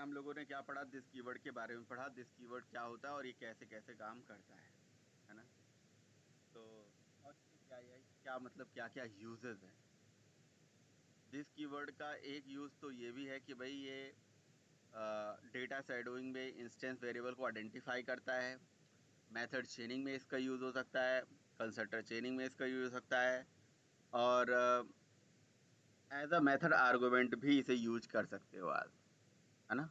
हम लोगों ने क्या पढ़ा, दिस कीवर्ड के बारे में पढ़ा, दिस कीवर्ड क्या होता है और ये कैसे कैसे काम करता है ना। तो और क्या मतलब क्या क्या यूजेस है दिस कीवर्ड का। एक यूज़ तो ये भी है कि भाई ये डेटा शैडोइंग में इंस्टेंस वेरिएबल को आइडेंटिफाई करता है। मेथड चेनिंग में इसका यूज़ हो सकता है, कंस्ट्रक्टर चेनिंग में इसका यूज़ हो सकता है, और एज अ मेथड आर्गुमेंट भी इसे यूज कर सकते हो आज, है ना।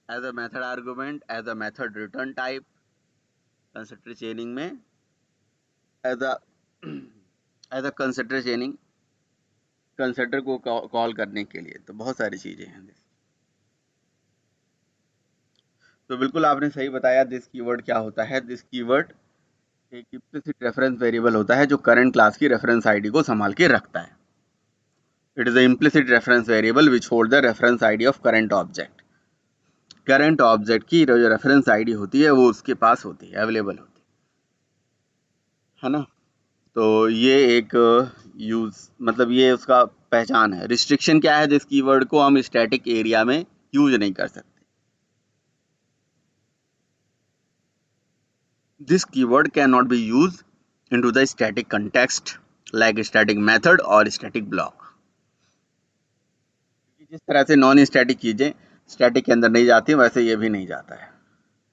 As a method argument, as a method return type, constructor chaining में as a as a constructor chaining, constructor को कॉल करने के लिए। तो बहुत सारी चीज़ें हैं। तो बिल्कुल आपने सही बताया, दिस कीवर्ड क्या होता है। दिस कीवर्ड एक इम्प्लिसिट रेफरेंस वेरिएबल होता है जो करंट क्लास की रेफरेंस आईडी को संभाल के रखता है। It is a implicit reference variable which hold the reference ID of current object. Current object की जो रेफरेंस आईडी होती है वो उसके पास होती है, अवेलेबल होती है ना। तो ये एक यूज मतलब ये उसका पहचान है। रिस्ट्रिक्शन क्या है, दिस कीवर्ड को हम स्टैटिक एरिया में यूज नहीं कर सकते। This keyword can not be use into the static context like static method और static block। जिस तरह से नॉन स्टैटिक चीजें स्टैटिक के अंदर नहीं जाती वैसे ये भी नहीं जाता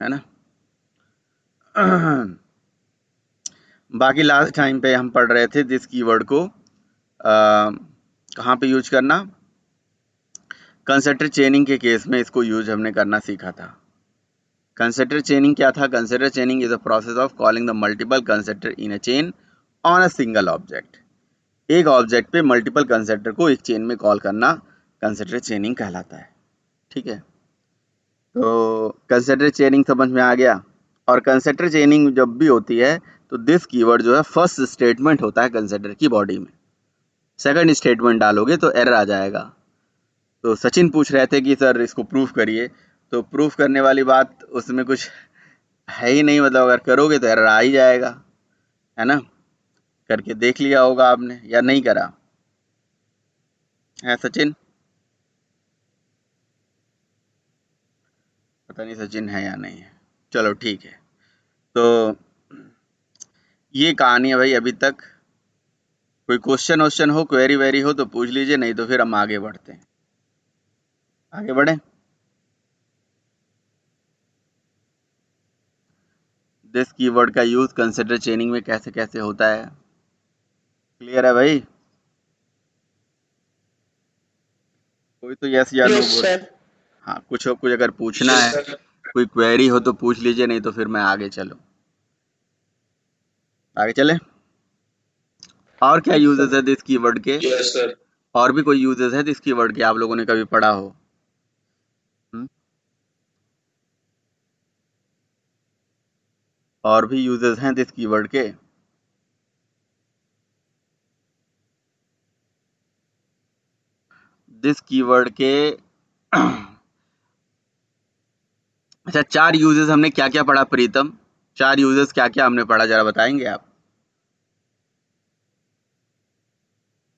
है ना। बाकी लास्ट टाइम पे हम पढ़ रहे थे दिस कीवर्ड को कहाँ पे यूज करना। कंस्ट्रक्टर चेनिंग के केस में इसको यूज हमने करना सीखा था। कंस्ट्रक्टर चेनिंग क्या था? Constructor चेनिंग is the process of calling the multiple constructor in a chain on a single object. एक ऑब्जेक्ट पे मल्टीपल कंस्ट्रक्टर को एक चेन में कॉल करना कंस्ट्रक्टर चेनिंग कहलाता है। ठीक है, तो कंस्ट्रक्टर चेनिंग समझ में आ गया। और कंस्ट्रक्टर चेनिंग जब भी होती है तो दिस कीवर्ड जो है फर्स्ट स्टेटमेंट होता है कंस्ट्रक्टर की बॉडी में। सेकंड स्टेटमेंट डालोगे तो एरर आ जाएगा। तो सचिन पूछ रहे थे कि सर इसको प्रूफ करिए, तो प्रूफ करने वाली बात उसमें कुछ है ही नहीं, मतलब अगर करोगे तो एरर आ ही जाएगा, है ना। करके देख लिया होगा आपने या नहीं करा है सचिन? पता नहीं सचिन है या नहीं है, चलो ठीक है। तो ये कहानी है भाई अभी तक। कोई क्वेश्चन वोश्चन हो, क्वेरी वेरी हो तो पूछ लीजिए, नहीं तो फिर हम आगे बढ़ते हैं। आगे बढ़े। दिस कीवर्ड का यूज कंसिडर चेनिंग में कैसे कैसे होता है, क्लियर है भाई? कोई तो यस या नो बोल। हाँ, कुछ हो, कुछ अगर पूछना है, कोई क्वेरी हो तो पूछ लीजिए, नहीं तो फिर मैं आगे चलो। आगे चले। और क्या यूजेस है दिस कीवर्ड के? Yes sir. और भी कोई यूजेस है दिस कीवर्ड के आप लोगों ने कभी पढ़ा हो? और भी यूजेस हैं दिस कीवर्ड के? दिस कीवर्ड के अच्छा, 4 यूजेस हमने क्या क्या पढ़ा प्रीतम? 4 यूजेस क्या क्या हमने पढ़ा, जरा बताएंगे आप?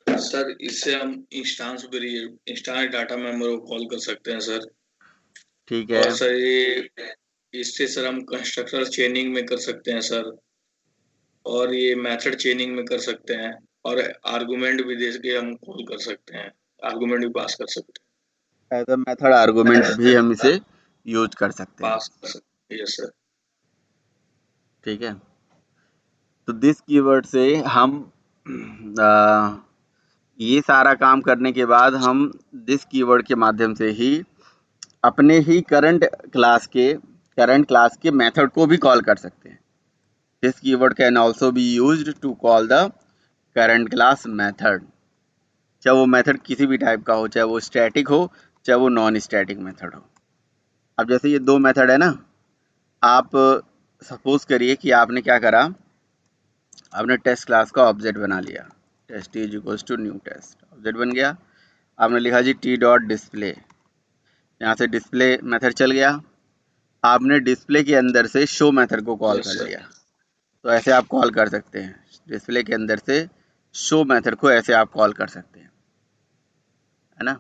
सर इससे हम इंस्टांस डाटा मेमोरी को कॉल कर सकते हैं सर। ठीक है। और सर ये इससे सर हम कंस्ट्रक्टर चेनिंग में कर सकते हैं सर। और ये मेथड चेनिंग में कर सकते हैं। और आर्गुमेंट भी दे के हम कॉल कर सकते हैं, आर्गुमेंट भी पास कर सकते एज अ मेथड आर्गुमेंट भी हम इसे यूज कर सकते हैं। पास कर सकते हैं। Yes sir. ठीक है, तो दिस कीवर्ड से हम ये सारा काम करने के बाद हम दिस कीवर्ड के माध्यम से ही अपने ही करंट क्लास के मेथड को भी कॉल कर सकते हैं। This keyword can also be used to call the current class method. चाहे वो मेथड किसी भी टाइप का हो, चाहे वो स्टैटिक हो, चाहे वो नॉन स्टैटिक मेथड हो। अब जैसे ये 2 मेथड है ना, आप सपोज करिए कि आपने क्या करा, आपने टेस्ट क्लास का ऑब्जेक्ट बना लिया। Test is equals to new test, object बन गया। आपने लिखा जी टी डॉट डिस्प्ले, यहाँ से डिस्प्ले मेथड चल गया। आपने डिस्प्ले के अंदर से शो मेथड को कॉल यस कर सर। लिया। तो ऐसे आप कॉल कर सकते हैं, डिस्प्ले के अंदर से शो मेथड को ऐसे आप कॉल कर सकते हैं, है ना।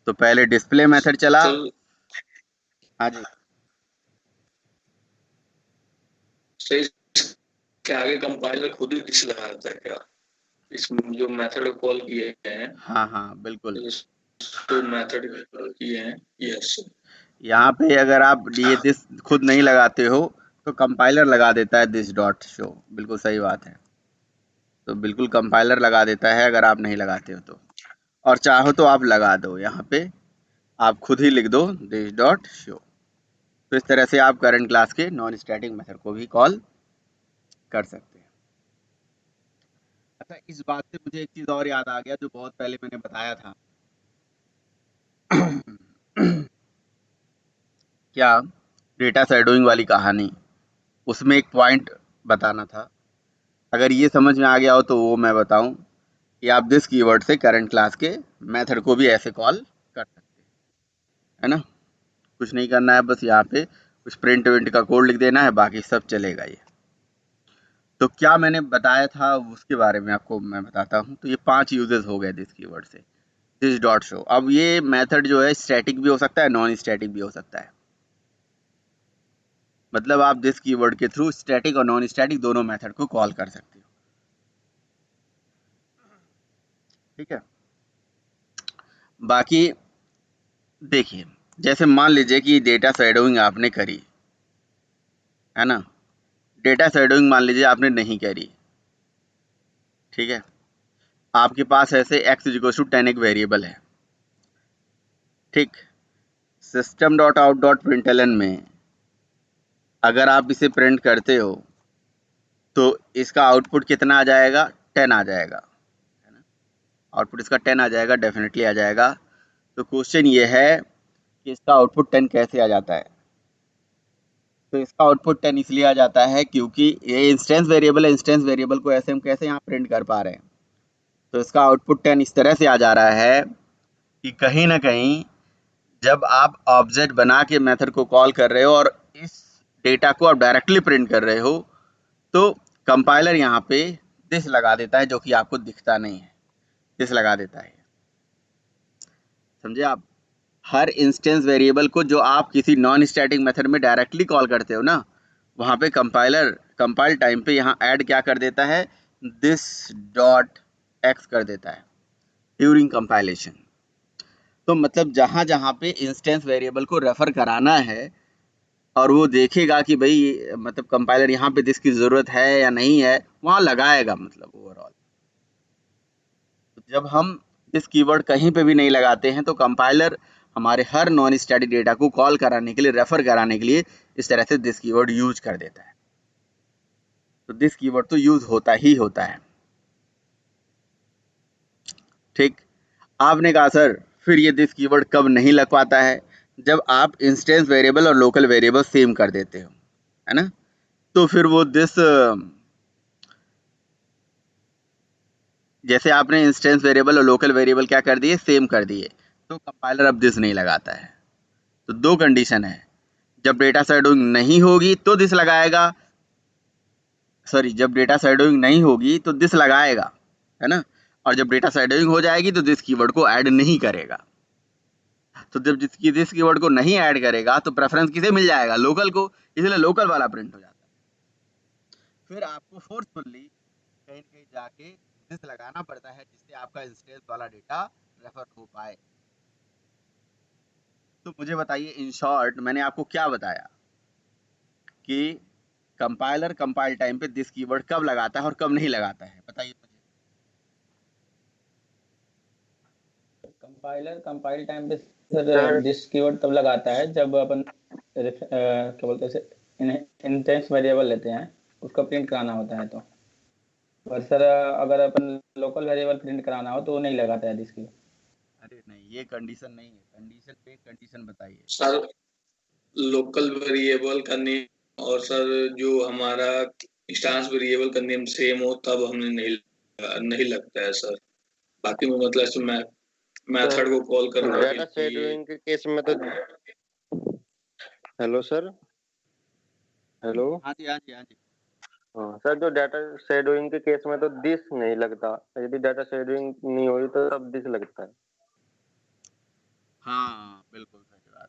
तो पहले डिस्प्ले मेथड चला। सर हाँ जी। सही। इसके आगे कंपाइलर खुद ही दिस लगाता है क्या? इसमें जो मेथड कॉल किए हैं, हाँ हाँ बिल्कुल। तो मेथड किए हैं, यस। यहाँ पे अगर आप ये दिस खुद नहीं लगाते हो तो कंपाइलर लगा देता है दिस डॉट शो। बिल्कुल सही बात है। तो बिल्कुल कंपाइलर लगा देता है अगर आप नहीं लगाते हो तो। और चाहो तो आप लगा दो, यहाँ पे आप खुद ही लिख दो दिस डॉट शो। तो इस तरह से आप करंट क्लास के नॉन स्टैटिक मेथड को भी कॉल कर सकते हैं। अच्छा, इस बात से मुझे एक चीज़ और याद आ गया जो बहुत पहले मैंने बताया था। क्या, डेटा शैडोइंग वाली कहानी, उसमें एक पॉइंट बताना था। अगर ये समझ में आ गया हो तो वो मैं बताऊं कि आप दिस कीवर्ड से करंट क्लास के मेथड को भी ऐसे कॉल कर सकते हैं, है ना। कुछ नहीं करना है, बस यहाँ पे कुछ प्रिंट विंट का कोड लिख देना है, बाकी सब चलेगा ये। तो क्या मैंने बताया था उसके बारे में आपको मैं बताता हूँ। तो ये 5 यूजेस हो गए दिस कीवर्ड से, दिस डॉट शो। अब ये मेथड जो है स्टैटिक भी हो सकता है, नॉन स्टैटिक भी हो सकता है। मतलब आप दिस कीवर्ड के थ्रू स्टैटिक और नॉन स्टैटिक दोनों मेथड को कॉल कर सकते हो। ठीक है। बाकी देखिए, जैसे मान लीजिए कि डेटा शैडोइंग आपने करी, है ना। डेटा शैडोइंग मान लीजिए आपने नहीं करी, ठीक है। आपके पास ऐसे x इक्वल टू 10 एक वेरिएबल है, ठीक। System dot out dot println में अगर आप इसे प्रिंट करते हो तो इसका आउटपुट कितना आ जाएगा? 10 आ जाएगा, है ना। आउटपुट इसका 10 आ जाएगा, डेफिनेटली आ जाएगा। तो क्वेश्चन ये है कि इसका आउटपुट 10 कैसे आ जाता है। तो इसका आउटपुट 10 इसलिए आ जाता है क्योंकि ये इंस्टेंस वेरिएबल है। इंस्टेंस वेरिएबल को ऐसे हम कैसे यहाँ प्रिंट कर पा रहे हैं। तो इसका आउटपुट 10 इस तरह से आ जा रहा है कि कहीं ना कहीं जब आप ऑब्जेक्ट बना के मेथड को कॉल कर रहे हो और इस डेटा को आप डायरेक्टली प्रिंट कर रहे हो, तो कंपाइलर यहाँ पे दिस लगा देता है, जो कि आपको दिखता नहीं है। दिस लगा देता है, समझे आप। हर इंस्टेंस वेरिएबल को जो आप किसी नॉन स्टैटिक मेथड में डायरेक्टली कॉल करते हो ना, वहाँ पे कंपाइलर कंपाइल टाइम पे यहाँ ऐड क्या कर देता है? दिस डॉट एक्स कर देता है ड्यूरिंग कंपाइलेशन। तो मतलब जहाँ जहाँ पे इंस्टेंस वेरिएबल को रेफर कराना है और वो देखेगा कि भाई मतलब कंपाइलर यहाँ पे दिस की ज़रूरत है या नहीं है, वहाँ लगाएगा मतलब ओवरऑल। तो जब हम दिस कीवर्ड कहीं पे भी नहीं लगाते हैं तो कंपाइलर हमारे हर नॉन स्टैटिक डेटा को कॉल कराने के लिए, रेफर कराने के लिए इस तरह से दिस कीवर्ड यूज कर देता है। तो दिस कीवर्ड तो यूज होता ही होता है, ठीक। आपने कहा सर फिर ये दिस कीवर्ड कब नहीं लग पाता है? जब आप इंस्टेंस वेरिएबल और लोकल वेरिएबल सेम कर देते हो, है ना। तो फिर वो दिस, जैसे आपने इंस्टेंस वेरिएबल और लोकल वेरिएबल क्या कर दिए? सेम कर दिए, तो कंपाइलर अब दिस नहीं लगाता है। तो दो कंडीशन है, जब डेटा शैडोइंग नहीं होगी तो दिस लगाएगा, सॉरी, जब डेटा शैडोइंग नहीं होगी तो दिस लगाएगा, है ना। और जब डेटा शैडोइंग हो जाएगी तो दिस कीवर्ड को ऐड नहीं करेगा। तो जब जिसकी दिस कीवर्ड को नहीं ऐड करेगा तो प्रेफरेंस किसे मिल जाएगा? लोकल को, इसलिए लोकल वाला प्रिंट हो जाता है। फिर आपको फोर्सफुली कहीं न कहीं जाके दिस लगाना पड़ता है जिससे आपका इंस्टेंस वाला डेटा रेफर हो पाए। तो मुझे बताइए इन शॉर्ट मैंने आपको क्या बताया कि कंपाइलर कंपाइल टाइम पे दिस कीवर्ड कब लगाता है और कब नहीं लगाता है, बताइए मुझे। कंपाइलर कंपाइल टाइम पे सर दिस कीवर्ड तब लगाता है जब अपन क्या बोलते हैं इंस्टेंस वेरिएबल लेते हैं, उसका प्रिंट कराना होता है। तो पर सर अगर अपन लोकल वेरिएबल प्रिंट कराना हो तो वो नहीं लगाता है दिस की। अरे नहीं, ये कंडीशन नहीं है। कंडीशन पे कंडीशन बताइए सर लोकल वेरिएबल का नेम और सर जो हमारा इंस्टेंस वेरिएबल का नेम सेम हो तब हमने नहीं लगता है सर। बाकी में मतलब इसमें मेथड को कॉल करने के डेटा लिए। शेड्यूलिंग के केस में तो हेलो सर, हेलो। हाँ जी हाँ जी हाँ जी। हाँ सर, जो डाटा शेड्यूलिंग के केस में तो दिस नहीं लगता, यदि डाटा शेड्यूलिंग नहीं हुई तो तब दिस लगता है। हाँ बिल्कुल सही बात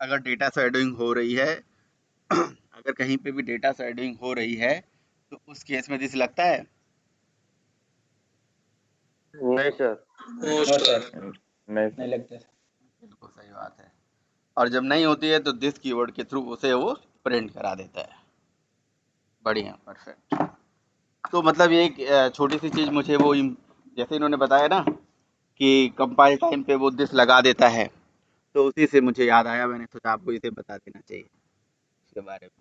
अगर डेटा शेडोइंग हो रही है अगर कहीं पे भी डेटा शेडोइंग हो रही है तो उस केस में दिस लगता है? नहीं sir. No no sir. Sir, नहीं नहीं सर। लगता सर। बिल्कुल सही बात है। और जब नहीं होती है तो दिस कीवर्ड के थ्रू उसे वो प्रिंट करा देता है। बढ़िया, परफेक्ट। तो मतलब ये एक छोटी सी चीज मुझे वो जैसे इन्होंने बताया ना कि कंपाइल टाइम पे वो दिस लगा देता है, तो उसी से मुझे याद आया, मैंने सोचा आपको इसे बता देना चाहिए इसके बारे में।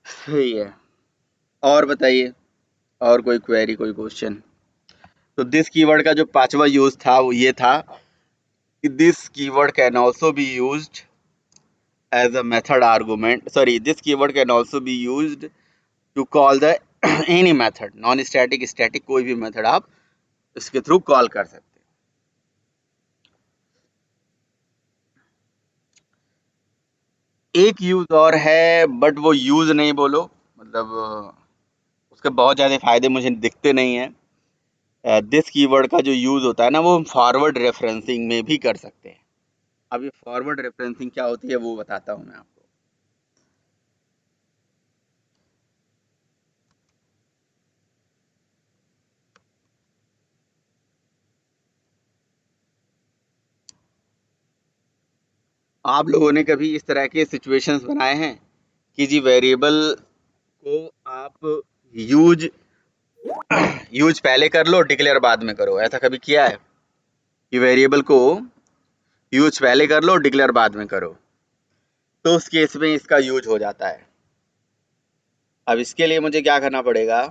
सही है। और बताइए, और कोई क्वेरी, कोई क्वेश्चन? तो दिस कीवर्ड का जो पांचवा यूज था वो ये था कि this keyword can also be used as a method argument. Sorry, this keyword can also be used to call the any method, non static, static, कोई भी मेथड आप इसके थ्रू कॉल कर सकते हैं। एक यूज और है बट वो यूज नहीं बोलो, मतलब उसके बहुत ज्यादा फायदे मुझे दिखते नहीं है। दिस कीवर्ड का जो यूज होता है ना वो हम फॉरवर्ड रेफरेंसिंग में भी कर सकते हैं। अब ये फॉरवर्ड रेफरेंसिंग क्या होती है वो बताता हूँ मैं आपको। आप लोगों ने कभी इस तरह के सिचुएशंस बनाए हैं कि जी वेरिएबल को आप यूज यूज पहले कर लो, डिक्लेयर बाद में करो? ऐसा कभी किया है कि वेरिएबल को यूज पहले कर लो, डिक्लेयर बाद में करो? तो उस केस में इसका यूज हो जाता है। अब इसके लिए मुझे क्या करना पड़ेगा,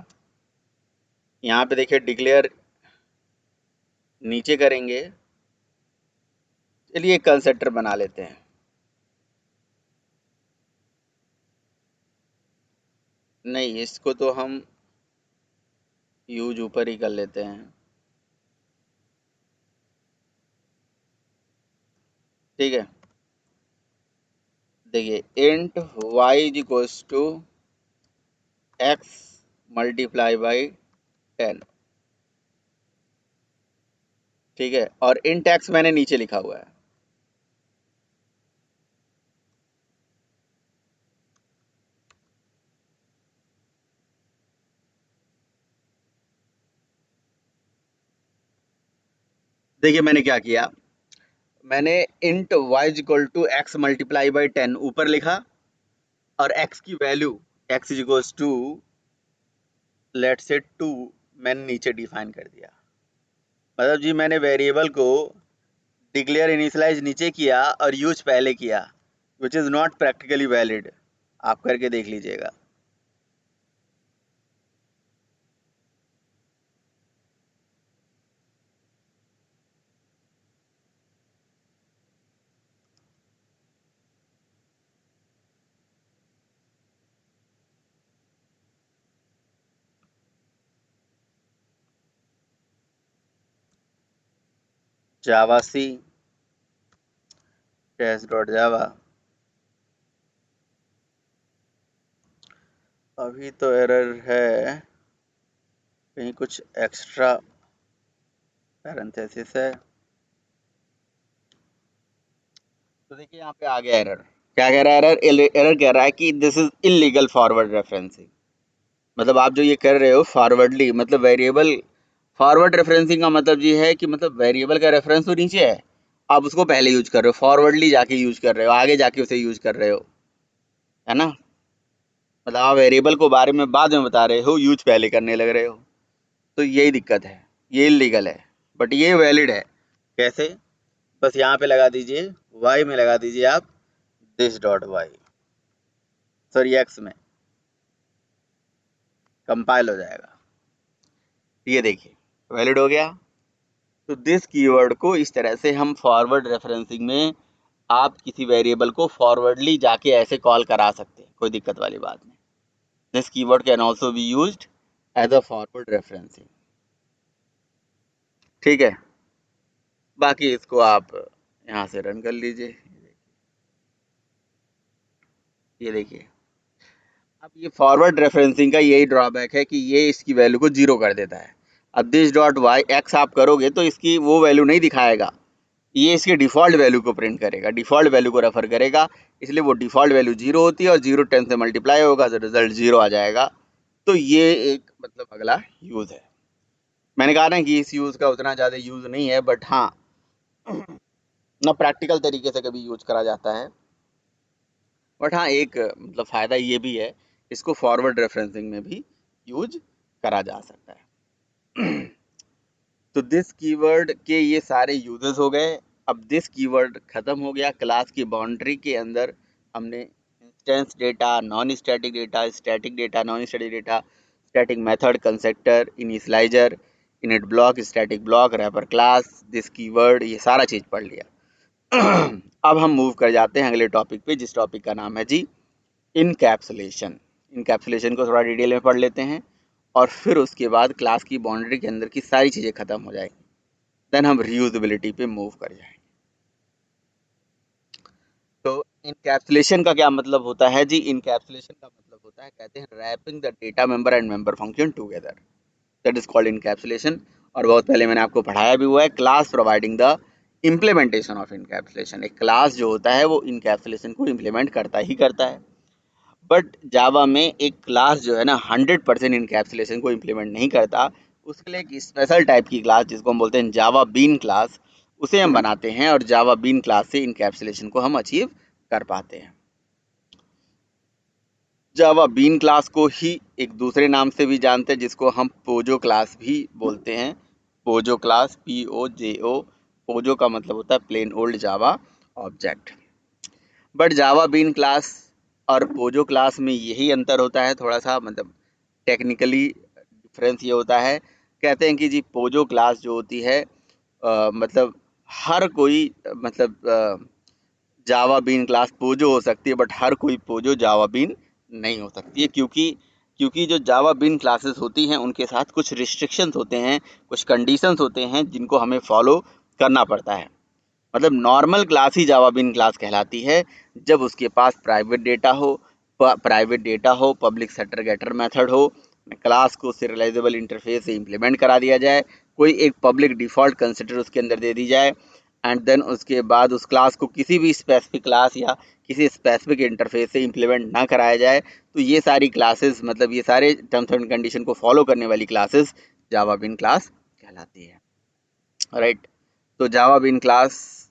यहाँ पे देखिए डिक्लेयर नीचे करेंगे। चलिए कंस्ट्रक्टर बना लेते हैं। नहीं, इसको तो हम यूज ऊपर ही कर लेते हैं, ठीक है। देखिए int y is equals to x multiply by 10, ठीक है। और इंट x मैंने नीचे लिखा हुआ है। देखिए मैंने क्या किया, मैंने int y equal to x multiply by 10 ऊपर लिखा और x की value x is equals to let's say 2 मैंने नीचे डिफाइन कर दिया। मतलब जी मैंने वेरिएबल को डिक्लेयर इनिशियलाइज नीचे किया और यूज पहले किया, which is not practically valid. आप करके देख लीजिएगा। जावा सी टेस्ट डॉट जावा। अभी तो एरर है, कहीं कुछ एक्स्ट्रा पैरेंथेसिस है। तो देखिए यहाँ पे आ गया एरर। क्या कह रहा है एरर? एरर कह रहा है कि this is illegal forward referencing. मतलब आप जो ये कर रहे हो फॉरवर्डली, मतलब वेरिएबल फॉरवर्ड रेफरेंसिंग का मतलब ये है कि मतलब वेरिएबल का रेफरेंस तो नीचे है, आप उसको पहले यूज कर रहे हो, फॉरवर्डली जाके यूज कर रहे हो, आगे जाके उसे यूज कर रहे हो, है ना। मतलब आप वेरिएबल को बारे में बाद में बता रहे हो, यूज पहले करने लग रहे हो। तो यही दिक्कत है, ये इलीगल है। बट ये वैलिड है। कैसे? बस यहाँ पे लगा दीजिए, वाई में लगा दीजिए आप this dot y, sorry x में, कंपाइल हो जाएगा। ये देखिए वैलिड हो गया। तो दिस कीवर्ड को इस तरह से हम फॉरवर्ड रेफरेंसिंग में आप किसी वेरिएबल को फॉरवर्डली जाके ऐसे कॉल करा सकते हैं, कोई दिक्कत वाली बात नहीं। This keyword can also be used as a forward referencing, ठीक है। बाकी इसको आप यहाँ से रन कर लीजिए। ये देखिए, अब ये फॉरवर्ड रेफरेंसिंग का यही ड्रॉबैक है कि ये इसकी वैल्यू को जीरो कर देता है। अब दिस डॉट वाई एक्स आप करोगे तो इसकी वो वैल्यू नहीं दिखाएगा, ये इसके डिफ़ॉल्ट वैल्यू को प्रिंट करेगा, डिफ़ॉल्ट वैल्यू को रेफर करेगा, इसलिए वो डिफ़ॉल्ट वैल्यू 0 होती है और 0 10 से मल्टीप्लाई होगा तो रिजल्ट 0 आ जाएगा। तो ये एक मतलब अगला यूज़ है। मैंने कहा ना कि इस यूज़ का उतना ज़्यादा यूज़ नहीं है, बट हाँ ना प्रैक्टिकल तरीके से कभी यूज करा जाता है, बट हाँ एक मतलब फ़ायदा ये भी है, इसको फॉरवर्ड रेफरेंसिंग में भी यूज करा जा सकता है। तो दिस कीवर्ड के ये सारे यूजेस हो गए। अब दिस कीवर्ड खत्म हो गया। क्लास की बाउंड्री के अंदर हमने instance data, non static data, non static data, static method, constructor, initializer, init block, static block, wrapper class, this keyword, ये सारा चीज़ पढ़ लिया। अब हम मूव कर जाते हैं अगले टॉपिक पे, जिस टॉपिक का नाम है जी इनकैप्सुलेशन। इनकैप्सुलेशन को थोड़ा डिटेल में पढ़ लेते हैं और फिर उसके बाद क्लास की बाउंड्री के अंदर की सारी चीज़ें खत्म हो जाएंगी, देन हम रीयूजेबिलिटी पे मूव कर जाएंगे। तो इनकैप्सुलेशन का क्या मतलब होता है जी? इनकैप्सुलेशन का मतलब होता है, कहते हैं wrapping the data member and member function together, that is called encapsulation. और बहुत पहले मैंने आपको पढ़ाया भी हुआ है, class providing the implementation of encapsulation. एक क्लास जो होता है वो इनकैप्सुलेशन को इम्प्लीमेंट करता ही करता है। बट जावा में एक क्लास जो है ना 100% इनकैप्सुलेशन को इम्प्लीमेंट नहीं करता, उसके लिए एक स्पेशल टाइप की क्लास जिसको हम बोलते हैं जावा बीन क्लास, उसे हम बनाते हैं और जावा बीन क्लास से इनकैप्सुलेशन को हम अचीव कर पाते हैं। जावा बीन क्लास को ही एक दूसरे नाम से भी जानते हैं जिसको हम पोजो क्लास भी बोलते हैं। पोजो क्लास, POJO, पोजो का मतलब होता है plain old Java object. But Java bean class और पोजो क्लास में यही अंतर होता है थोड़ा सा, मतलब टेक्निकली डिफरेंस ये होता है, कहते हैं कि जी पोजो क्लास जो होती है मतलब हर कोई मतलब जावा बीन क्लास पोजो हो सकती है, बट हर कोई पोजो जावा बीन नहीं हो सकती है, क्योंकि जो जावा बीन क्लासेस होती हैं उनके साथ कुछ रिस्ट्रिक्शंस होते हैं, कुछ कंडीशंस होते हैं जिनको हमें फॉलो करना पड़ता है। मतलब नॉर्मल क्लास ही जावा बीन क्लास कहलाती है जब उसके पास प्राइवेट डेटा हो, पब्लिक सेटर गेटर मेथड हो, क्लास को सीरियलाइजेबल इंटरफेस से इम्प्लीमेंट करा दिया जाए, कोई एक पब्लिक डिफ़ॉल्ट कंसिडर उसके अंदर दे दी जाए, एंड देन उसके बाद उस क्लास को किसी भी स्पेसिफिक क्लास या किसी स्पेसिफिक इंटरफेस से इम्प्लीमेंट ना कराया जाए, तो ये सारी क्लासेस, मतलब ये सारे टर्म्स एंड कंडीशन को फॉलो करने वाली क्लासेस जावा बीन क्लास कहलाती है। राइट, तो जावा बीन क्लास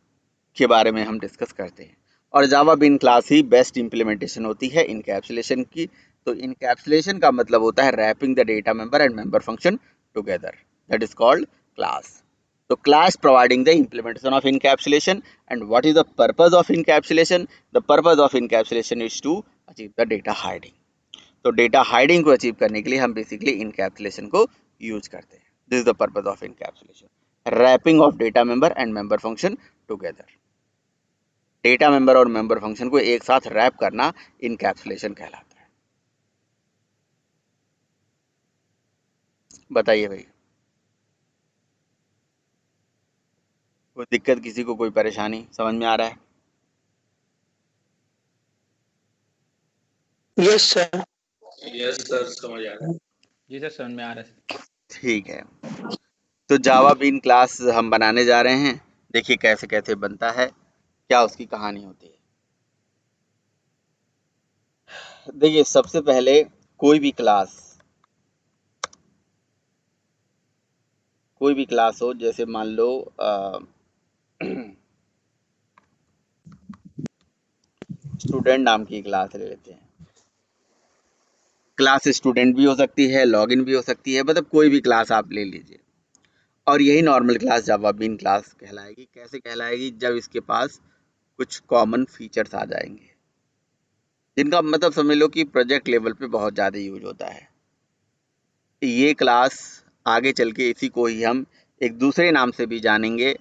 के बारे में हम डिस्कस करते हैं, और जावा बीन क्लास ही बेस्ट इम्प्लीमेंटेशन होती है इनकैप्सुलेशन की। तो इनकैप्सुलेशन का मतलब होता है wrapping the data member and member function together, that is called class. तो class providing the implementation of encapsulation, and what is the purpose of encapsulation? The purpose of encapsulation is to achieve the data hiding. तो data hiding को achieve करने के लिए हम basically encapsulation को use करते हैं। This is the purpose of encapsulation, wrapping of data member and member function together. Data member और मेंबर फंक्शन को एक साथ रैप करना इनकैप्सुलेशन कहलाता है। बताइए भाई, कोई दिक्कत, किसी को कोई परेशानी, समझ में आ रहा है? Yes sir. यस सर, समझ आ रहा है। जी सर, समझ में आ रहा है। है ठीक है, तो जावा बीन क्लास हम बनाने जा रहे हैं। देखिए कैसे कैसे बनता है, क्या उसकी कहानी होती है। देखिए सबसे पहले कोई भी क्लास हो, जैसे मान लो स्टूडेंट नाम की क्लास ले लेते हैं। क्लास स्टूडेंट भी हो सकती है, लॉगिन भी हो सकती है, मतलब कोई भी क्लास आप ले लीजिए, और यही normal class Java bean class कहलाएगी। कैसे कहलाएगी? जब इसके पास कुछ कॉमन फीचर्स आ जाएंगे, जिनका मतलब समझ लो कि प्रोजेक्ट लेवल पे बहुत ज़्यादा यूज होता है। ये क्लास आगे चल के इसी को ही हम एक दूसरे नाम से भी जानेंगे,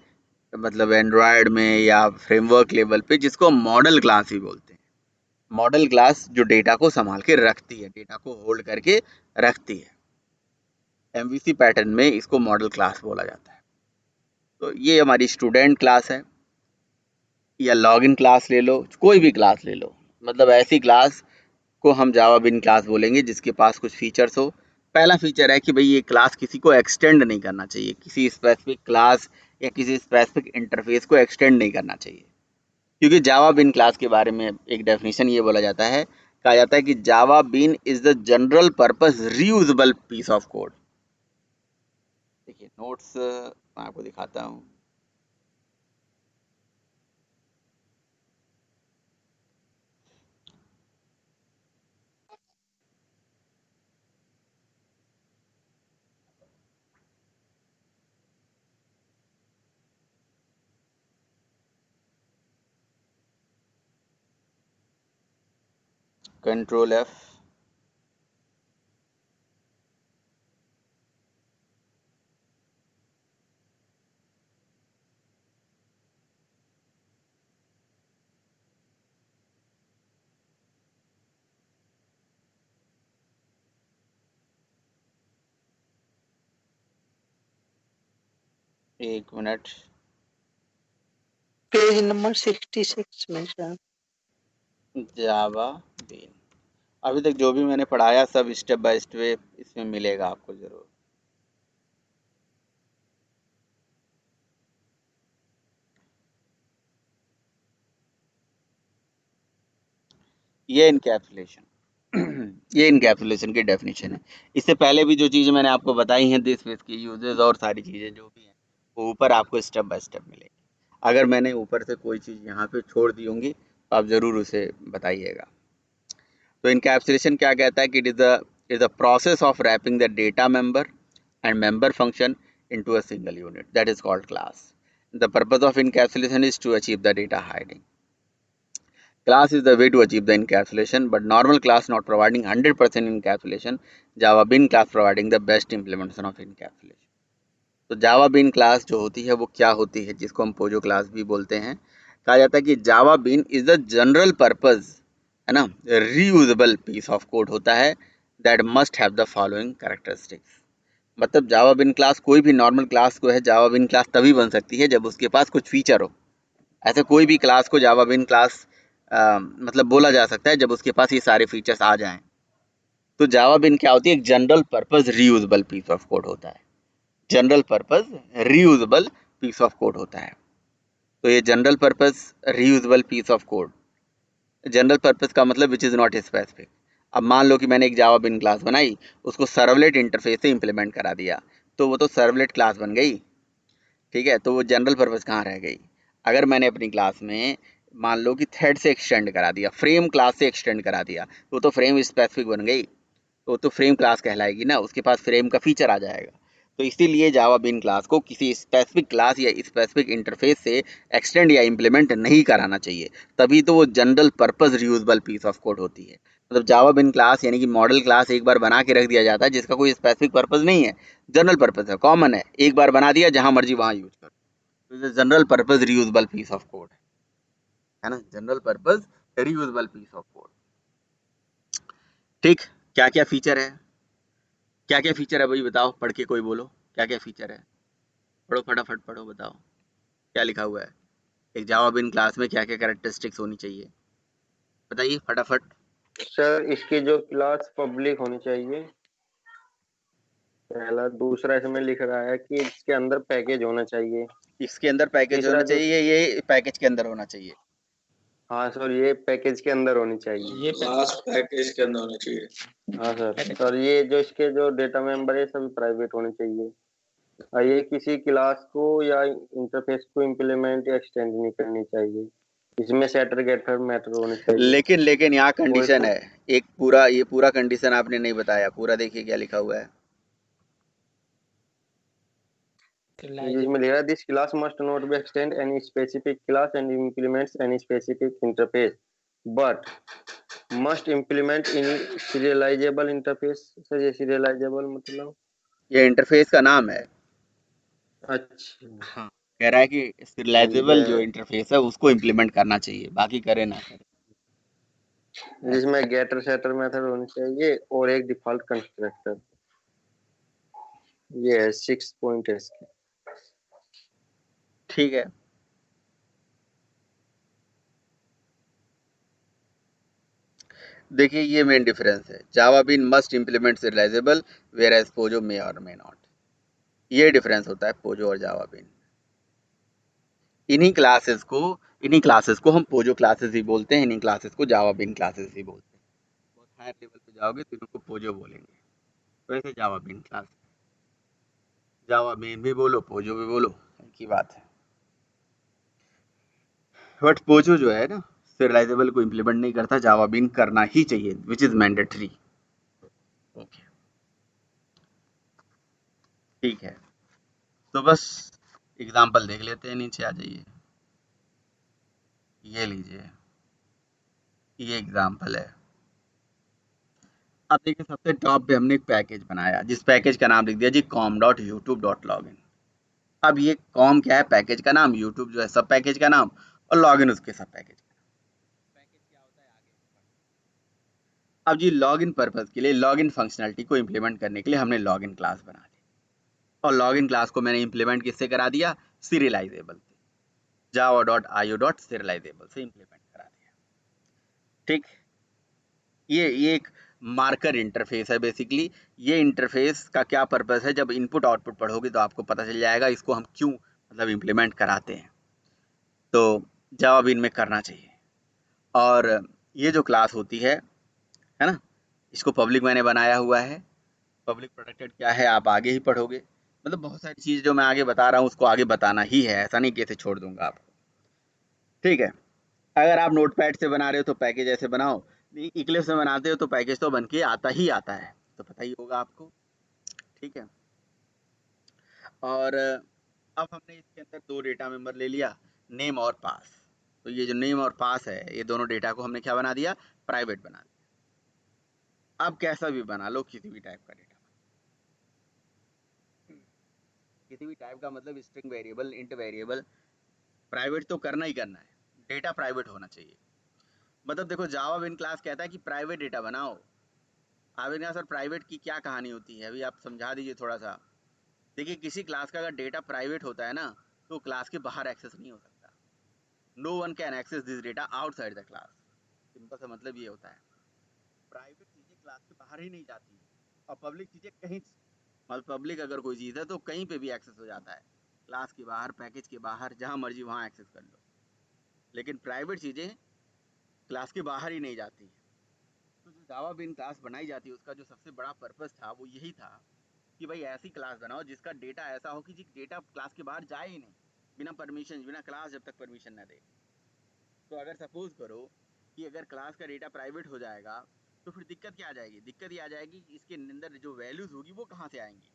मतलब एंड्रॉयड में या फ्रेमवर्क लेवल पे, जिसको मॉडल क्लास ही बोलते हैं। मॉडल क्लास जो डेटा को संभाल के रखती है, डेटा को होल्ड करके रखती है। MVC पैटर्न में इसको मॉडल क्लास बोला जाता है। तो ये हमारी स्टूडेंट क्लास है, या लॉगिन क्लास ले लो, कोई भी क्लास ले लो, मतलब ऐसी क्लास को हम जावा बीन क्लास बोलेंगे जिसके पास कुछ फीचर्स हो। पहला फीचर है कि भाई ये क्लास किसी को एक्सटेंड नहीं करना चाहिए, किसी स्पेसिफिक क्लास या किसी स्पेसिफिक इंटरफेस को एक्सटेंड नहीं करना चाहिए। क्योंकि जावा बीन क्लास के बारे में एक डेफिनेशन ये बोला जाता है, कहा जाता है कि Java bean is the general purpose reusable piece of code. देखिए नोट्स मैं आपको दिखाता हूँ। कंट्रोल एफ, एक मिनट, पेज नंबर 66 में सर। जावा बीन अभी तक जो भी मैंने पढ़ाया सब स्टेप बाय स्टेप इसमें मिलेगा आपको जरूर। ये इनकैप्सुलेशन ये इनकैप्सुलेशन की डेफिनेशन है। इससे पहले भी जो चीज़ें मैंने आपको बताई हैं, दिस फेस की यूजेस और सारी चीज़ें जो भी हैं वो ऊपर आपको स्टेप बाय स्टेप मिलेगी। अगर मैंने ऊपर से कोई चीज़ यहाँ पे छोड़ दी होंगी तो आप ज़रूर उसे बताइएगा। तो इनकैप्सुलेशन क्या कहता है कि it is the process of wrapping the data member and member function into a single unit that is called class. The purpose of encapsulation is to achieve the data hiding. Class is the way to achieve the encapsulation, but normal class not providing 100% encapsulation, Java Bean class providing the best implementation of encapsulation. तो Java Bean class जो होती है वो क्या होती है, जिसको हम पोजो क्लास भी बोलते हैं। कहा जाता है कि Java Bean is the general purpose, है ना, reusable piece of code होता है that must have the following characteristics। मतलब Java Bean क्लास कोई भी नॉर्मल क्लास को है Java Bean क्लास तभी बन सकती है जब उसके पास कुछ फीचर हो। ऐसे कोई भी क्लास को जावा बीन क्लास मतलब बोला जा सकता है जब उसके पास ये सारे फीचर्स आ जाएं। तो जावा बीन क्या होती है, एक general purpose reusable piece of code होता है। General purpose reusable piece of code होता है। तो ये general purpose reusable piece of code, general purpose का मतलब विच इज़ नॉट स्पेसिफिक। अब मान लो कि मैंने एक जावा बीन क्लास बनाई, उसको सर्वलेट इंटरफेस से इंप्लीमेंट करा दिया, तो वो तो सर्वलेट क्लास बन गई, ठीक है। तो वो जनरल पर्पस कहाँ रह गई। अगर मैंने अपनी क्लास में मान लो कि थ्रेड से एक्सटेंड करा दिया, फ्रेम क्लास से एक्सटेंड करा दिया, तो तो फ्रेम स्पेसिफिक बन गई, तो फ्रेम क्लास कहलाएगी ना, उसके पास फ्रेम का फीचर आ जाएगा। तो इसीलिए जावा बीन क्लास को किसी स्पेसिफिक क्लास या स्पेसिफिक इंटरफेस से एक्सटेंड या इम्प्लीमेंट नहीं कराना चाहिए, तभी तो वो general purpose reusable piece of code होती है। मतलब जावा बीन क्लास यानी कि मॉडल क्लास एक बार बना के रख दिया जाता है जिसका कोई स्पेसिफिक पर्पस नहीं है, जनरल पर्पस है, कॉमन है, एक बार बना दिया जहां मर्जी वहां यूज करो। General purpose reusable piece of code है ना, general purpose reusable piece of code. ठीक, क्या क्या फीचर है, क्या क्या फीचर है भाई बताओ, पढ़ के कोई बोलो क्या क्या फीचर है, पढ़ो फटाफट पढ़ो, बताओ क्या लिखा हुआ है। एक जावा बीन क्लास में क्या क्या कैरेक्टरिस्टिक्स होनी चाहिए, बताइए फटाफट। सर इसकी जो क्लास पब्लिक होनी चाहिए पहला। दूसरा इसमें लिख रहा है कि इसके अंदर पैकेज होना चाहिए। इसके अंदर पैकेज तीसरा होना जो, चाहिए, ये पैकेज के अंदर होना चाहिए। हाँ सर ये पैकेज के अंदर होनी चाहिए। ये क्लास पैकेज के अंदर होना चाहिए। हाँ सर ये जो इसके जो डेटा मेंबर है सभी प्राइवेट होने चाहिए। और ये किसी क्लास को या इंटरफेस को इम्प्लीमेंट या एक्सटेंड नहीं करनी चाहिए। इसमें सेटर गेटर मैटर होने चाहिए। लेकिन लेकिन यहाँ वो कंडीशन इसमें है, एक पूरा ये पूरा कंडीशन आपने नहीं बताया, पूरा देखिए क्या लिखा हुआ है। जिसमें लिखा है this class must not be extend any specific class and implements any specific interface but must implement in serialisable interface. Sir ये सीरियलाइजेबल मतलब? ये इंटरफेस का नाम है। अच्छा हाँ, कह रहा है कि सीरियलाइजेबल जो इंटरफेस है उसको इम्प्लीमेंट करना चाहिए, बाकी करे ना करे। जिसमें गेटर सेटर मेथड होनी चाहिए और एक डिफॉल्ट कंस्ट्रक्टर। ये है 6 पॉइंट है इसके। ठीक है, देखिए ये मेन डिफरेंस है, Java bean must implement serializable whereas POJO may और मे नॉट। ये डिफरेंस होता है पोजो और जावा बीन। इन्हीं क्लासेस को हम पोजो क्लासेस ही बोलते हैं, इन्हीं क्लासेस को जावा बीन क्लासेस ही बोलते हैं। बहुत हायर लेवल पे जाओगे तो इनको पोजो बोलेंगे, वैसे जावा बीन क्लास, जावा बीन भी बोलो पोजो भी बोलो, एक ही बात है। बट पोजो जो है ना serializable को इम्प्लीमेंट नहीं करता, जावा बीन करना ही चाहिए, विच इज मैंडेटरी। ओके ठीक है, तो बस एग्जाम्पल देख लेते हैं, नीचे आ जाइए, ये लीजिए, ये एग्जाम्पल है। अब देखिए सबसे टॉप पे हमने एक पैकेज बनाया, जिस पैकेज का नाम लिख दिया जी com.youtube.login। अब ये कॉम क्या है, पैकेज का नाम, यूट्यूब जो है सब पैकेज का नाम, और लॉगिन उसके सब पैकेज का नाम। पैकेज क्या होता है आगे। अब जी लॉगिन पर्पज के लिए, लॉगिन फंक्शनलिटी को इम्प्लीमेंट करने के लिए हमने लॉगिन क्लास बना दी, और लॉगिन क्लास को मैंने इम्प्लीमेंट किससे करा दिया, सीरियलाइजेबल से, java.io.serializable से इम्प्लीमेंट करा दिया। ठीक, ये एक मार्कर इंटरफेस है बेसिकली। ये इंटरफेस का क्या पर्पस है, जब इनपुट आउटपुट पढ़ोगे तो आपको पता चल जाएगा इसको हम क्यों मतलब इम्प्लीमेंट कराते हैं। तो जावा बीन में करना चाहिए। और ये जो क्लास होती है ना, इसको पब्लिक मैंने बनाया हुआ है। पब्लिक प्रोटेक्टेड क्या है आप आगे ही पढ़ोगे, मतलब बहुत सारी चीज़ जो मैं आगे बता रहा हूँ उसको आगे बताना ही है, ऐसा नहीं कि ऐसे छोड़ दूंगा आपको। ठीक है, अगर आप नोटपैड से बना रहे हो तो पैकेज ऐसे बनाओ, इक्लिप्स में बनाते हो तो पैकेज तो बन के आता ही आता है, तो पता ही होगा आपको। ठीक है, और अब हमने इसके अंदर दो डेटा मेंबर ले लिया, नेम और पास। तो ये जो नेम और पास है, ये दोनों डेटा को हमने क्या बना दिया, प्राइवेट बना दिया। अब कैसा भी बना लो, किसी भी टाइप का डेटा, किसी भी टाइप का मतलब string variable, int variable, private तो करना ही करना है, डेटा प्राइवेट होना चाहिए। मतलब देखो जावा बिन क्लास कहता है कि प्राइवेट डेटा बनाओ। आपने कहा सर प्राइवेट की क्या कहानी होती है, अभी आप समझा दीजिए थोड़ा सा। देखिए किसी क्लास का अगर डेटा प्राइवेट होता है ना, तो क्लास के बाहर एक्सेस नहीं हो सकता। No one can access this data outside the class. Simple सा मतलब ये होता है, प्राइवेट चीजें क्लास के बाहर ही नहीं जाती, और पब्लिक चीजें कहीं, मतलब पब्लिक अगर कोई चीज है तो कहीं पे भी एक्सेस हो जाता है, क्लास के बाहर, पैकेज के बाहर, जहां मर्जी वहां एक्सेस कर लो। लेकिन प्राइवेट चीजें क्लास के बाहर ही नहीं जाती। तो जो जावा बिन क्लास बनाई जाती है उसका जो सबसे बड़ा पर्पस था वो यही था कि भाई ऐसी क्लास बनाओ जिसका डेटा ऐसा हो कि जी डेटा क्लास के बाहर जाए ही नहीं, बिना परमिशन, बिना क्लास जब तक परमिशन न दे। तो अगर सपोज करो कि अगर क्लास का डेटा प्राइवेट हो जाएगा तो फिर दिक्कत क्या आ जाएगी, दिक्कत ये आ जाएगी कि इसके अंदर जो वैल्यूज होगी वो कहाँ से आएंगी।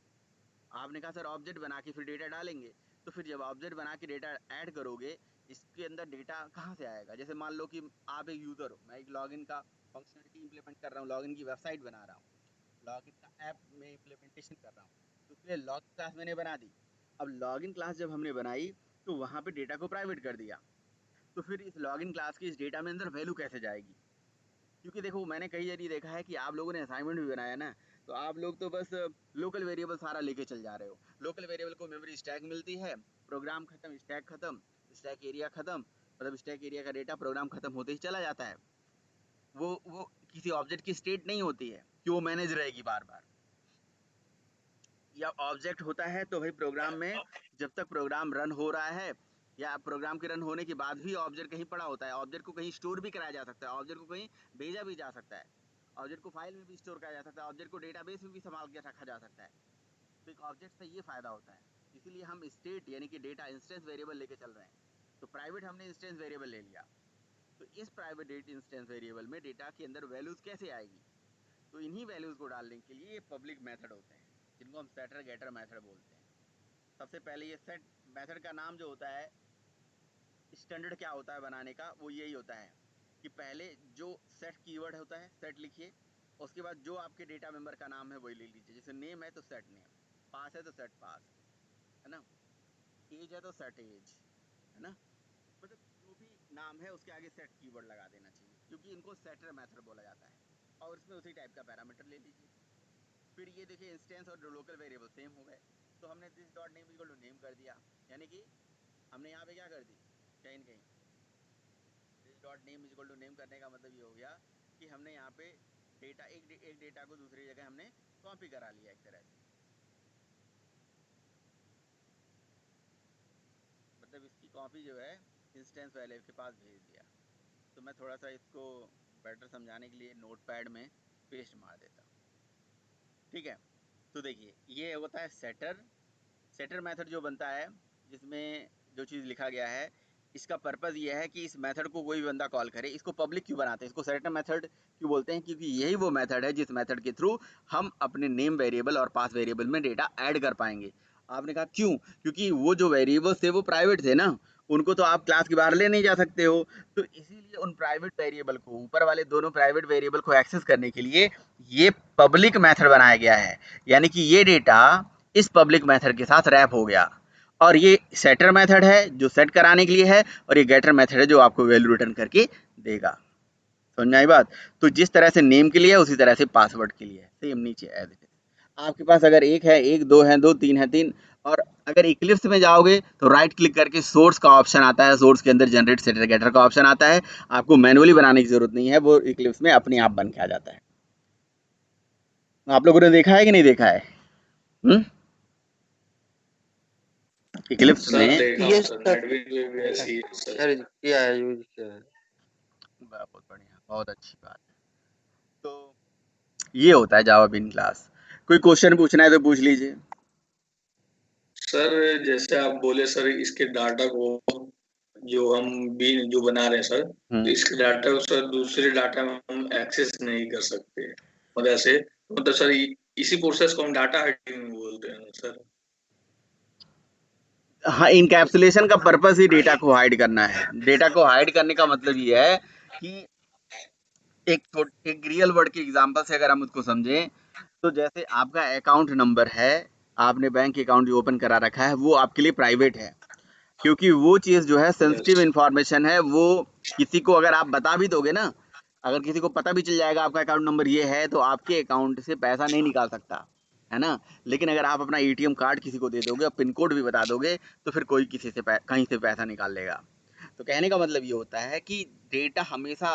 आपने कहा सर ऑब्जेक्ट बना के फिर डेटा डालेंगे, तो फिर जब ऑब्जेक्ट बना के डेटा ऐड करोगे, इसके अंदर डेटा कहाँ से आएगा। जैसे मान लो कि आप एक यूज़र हो, मैं एक लॉगिन का फंक्शनलिटी इंप्लीमेंट कर रहा हूँ, लॉगिन की वेबसाइट बना रहा हूँ, लॉगिन का ऐप में इम्प्लीमेंटेशन कर रहा हूँ, तो उसके लिए लॉगिन क्लास मैंने बना दी। अब लॉगिन क्लास जब हमने बनाई तो वहाँ पे डेटा को प्राइवेट कर दिया, तो फिर इस लॉगिन क्लास की इस डेटा में अंदर वैल्यू कैसे जाएगी। क्योंकि देखो मैंने कई जगह देखा है कि आप लोगों ने असाइनमेंट भी बनाया ना, तो आप लोग तो बस लोकल वेरिएबल सारा लेके चल जा रहे हो। लोकल वेरिएबल को मेमोरी स्टैक मिलती है, प्रोग्राम खत्म, स्टैक खत्म, स्टैक एरिया खत्म, मतलब स्टैक एरिया का डेटा प्रोग्राम खत्म होते ही चला जाता है। वो किसी ऑब्जेक्ट की स्टेट नहीं होती है कि वो मैनेज रहेगी बार बार। या ऑब्जेक्ट होता है तो भाई प्रोग्राम में जब तक प्रोग्राम रन हो रहा है या प्रोग्राम के रन होने के बाद भी ऑब्जेक्ट कहीं पड़ा होता है, ऑब्जेक्ट को कहीं स्टोर भी कराया जा सकता है, ऑब्जेक्ट को कहीं भेजा भी जा सकता है, ऑब्जेक्ट को फाइल में भी स्टोर किया जा सकता है, ऑब्जेक्ट को डेटाबेस में भी संभाल के रखा जा सकता है। तो एक ऑब्जेक्ट से ये फायदा होता है, इसीलिए हम स्टेट यानी कि डेटा इंस्टेंस वेरिएबल लेके चल रहे हैं। तो प्राइवेट हमने इंस्टेंस वेरिएबल ले लिया, तो इस प्राइवेट डेटा इंस्टेंस वेरिएबल में डेटा के अंदर वैल्यूज कैसे आएगी, तो इन्हीं वैल्यूज को डालने के लिए पब्लिक मेथड होते हैं, जिनको हम सेटर गेटर मेथड बोलते हैं। सबसे पहले ये सेट मेथड का नाम जो होता है, स्टैंडर्ड क्या होता है बनाने का, वो यही होता है कि पहले जो सेट कीवर्ड होता है सेट लिखिए, उसके बाद जो आपके डेटा मेंबर का नाम है वही ले लीजिए। जैसे नेम है तो सेट नेम, पास है तो सेट पास, है ना, एज है तो सेट एज, है ना, मतलब जो भी नाम है उसके आगे सेट कीवर्ड लगा देना चाहिए, क्योंकि इनको सेटर मेथड बोला जाता है। और इसमें उसी टाइप का पैरामीटर ले लीजिए। फिर ये देखिए इंस्टेंस और लोकल वेरिएबल सेम हो गए, तो हमने this dot name equal to name कर दिया, यानी कि हमने यहाँ पे क्या कर दी, कहीं न कहीं this dot name equal to name करने का मतलब ये हो गया कि हमने यहाँ पे डेटा एक डेटा को दूसरी जगह हमने कॉपी करा लिया एक तरह से, मतलब इसकी कॉपी जो है इंस्टेंस वाले के पास भेज दिया। तो मैं थोड़ा सा इसको बेटर समझाने के लिए नोटपैड में पेस्ट मार देता हूँ, ठीक है। तो देखिए ये होता है सेटर मेथड जो बनता है, जिसमें जो चीज़ लिखा गया है, इसका पर्पज़ ये है कि इस मेथड को कोई भी बंदा कॉल करे। इसको पब्लिक क्यों बनाते हैं, इसको सेटर मेथड क्यों बोलते हैं, क्योंकि यही वो मेथड है जिस मेथड के थ्रू हम अपने नेम वेरिएबल और पास वेरिएबल में डेटा ऐड कर पाएंगे। आपने कहा क्यों, क्योंकि वो जो वेरिएबल्स थे वो प्राइवेट थे ना, उनको तो आप क्लास के बाहर ले नहीं जा सकते हो, तो इसीलिए उन प्राइवेट वेरिएबल को, ऊपर वाले दोनों प्राइवेट वेरिएबल को एक्सेस करने के लिए ये पब्लिक मेथड बनाया गया है। यानी कि ये डेटा इस पब्लिक मेथड के साथ रैप हो गया, और ये सेटर मेथड है जो सेट कराने के लिए है, और ये गेटर मेथड है जो आपको वैल्यू रिटर्न करके देगा। समझ आई बात। तो जिस तरह से नेम के लिए है उसी तरह से पासवर्ड के लिए है, सेम नीचे एज इट इज। आपके पास अगर एक है एक, दो है दो, तीन है तीन, और अगर इक्लिप्स में जाओगे तो राइट क्लिक करके सोर्स का ऑप्शन आता है, सोर्स के अंदर जनरेट सेटर गेटर का ऑप्शन आता है, आपको मैनुअली बनाने की जरूरत नहीं है, वो इक्लिप्स में अपने आप बन के आ जाता है। आप लोगों ने देखा है कि नहीं देखा है? इक्लिप्स सर में देखा Yes, सर, sir. नेटबिंग में भी ऐसी है सर। सर किया है, यूज किया है। बहुत बढ़िया, बहुत अच्छी बात है। तो ये होता है जावा बीन क्लास। कोई क्वेश्चन पूछना है तो पूछ लीजिए। सर जैसे आप बोले सर, इसके डाटा को जो हम बीन जो बना रहे हैं सर, तो इसके डाटा को सर दूसरे डाटा में हम एक्सेस नहीं कर सकते, मतलब ऐसे, मतलब सर इसी प्रोसेस को हम डाटा हाइडिंग बोलते हैं सर। हाँ, इनकैप्सुलेशन का पर्पस ही डेटा को हाइड करना है। डेटा को हाइड करने का मतलब ये है कि एक रियल वर्ड के एग्जांपल से अगर हम उसको समझें, तो जैसे आपका अकाउंट नंबर है, आपने बैंक अकाउंट जो ओपन करा रखा है, वो आपके लिए प्राइवेट है, क्योंकि वो चीज़ जो है सेंसिटिव इंफॉर्मेशन है। वो किसी को अगर आप बता भी दोगे ना, अगर किसी को पता भी चल जाएगा आपका अकाउंट नंबर ये है, तो आपके अकाउंट से पैसा नहीं निकाल सकता है ना। लेकिन अगर आप अपना एटीएम कार्ड किसी को दे दोगे और पिन कोड भी बता दोगे, तो फिर कोई किसी से कहीं से पैसा निकाल लेगा। तो कहने का मतलब ये होता है कि डेटा हमेशा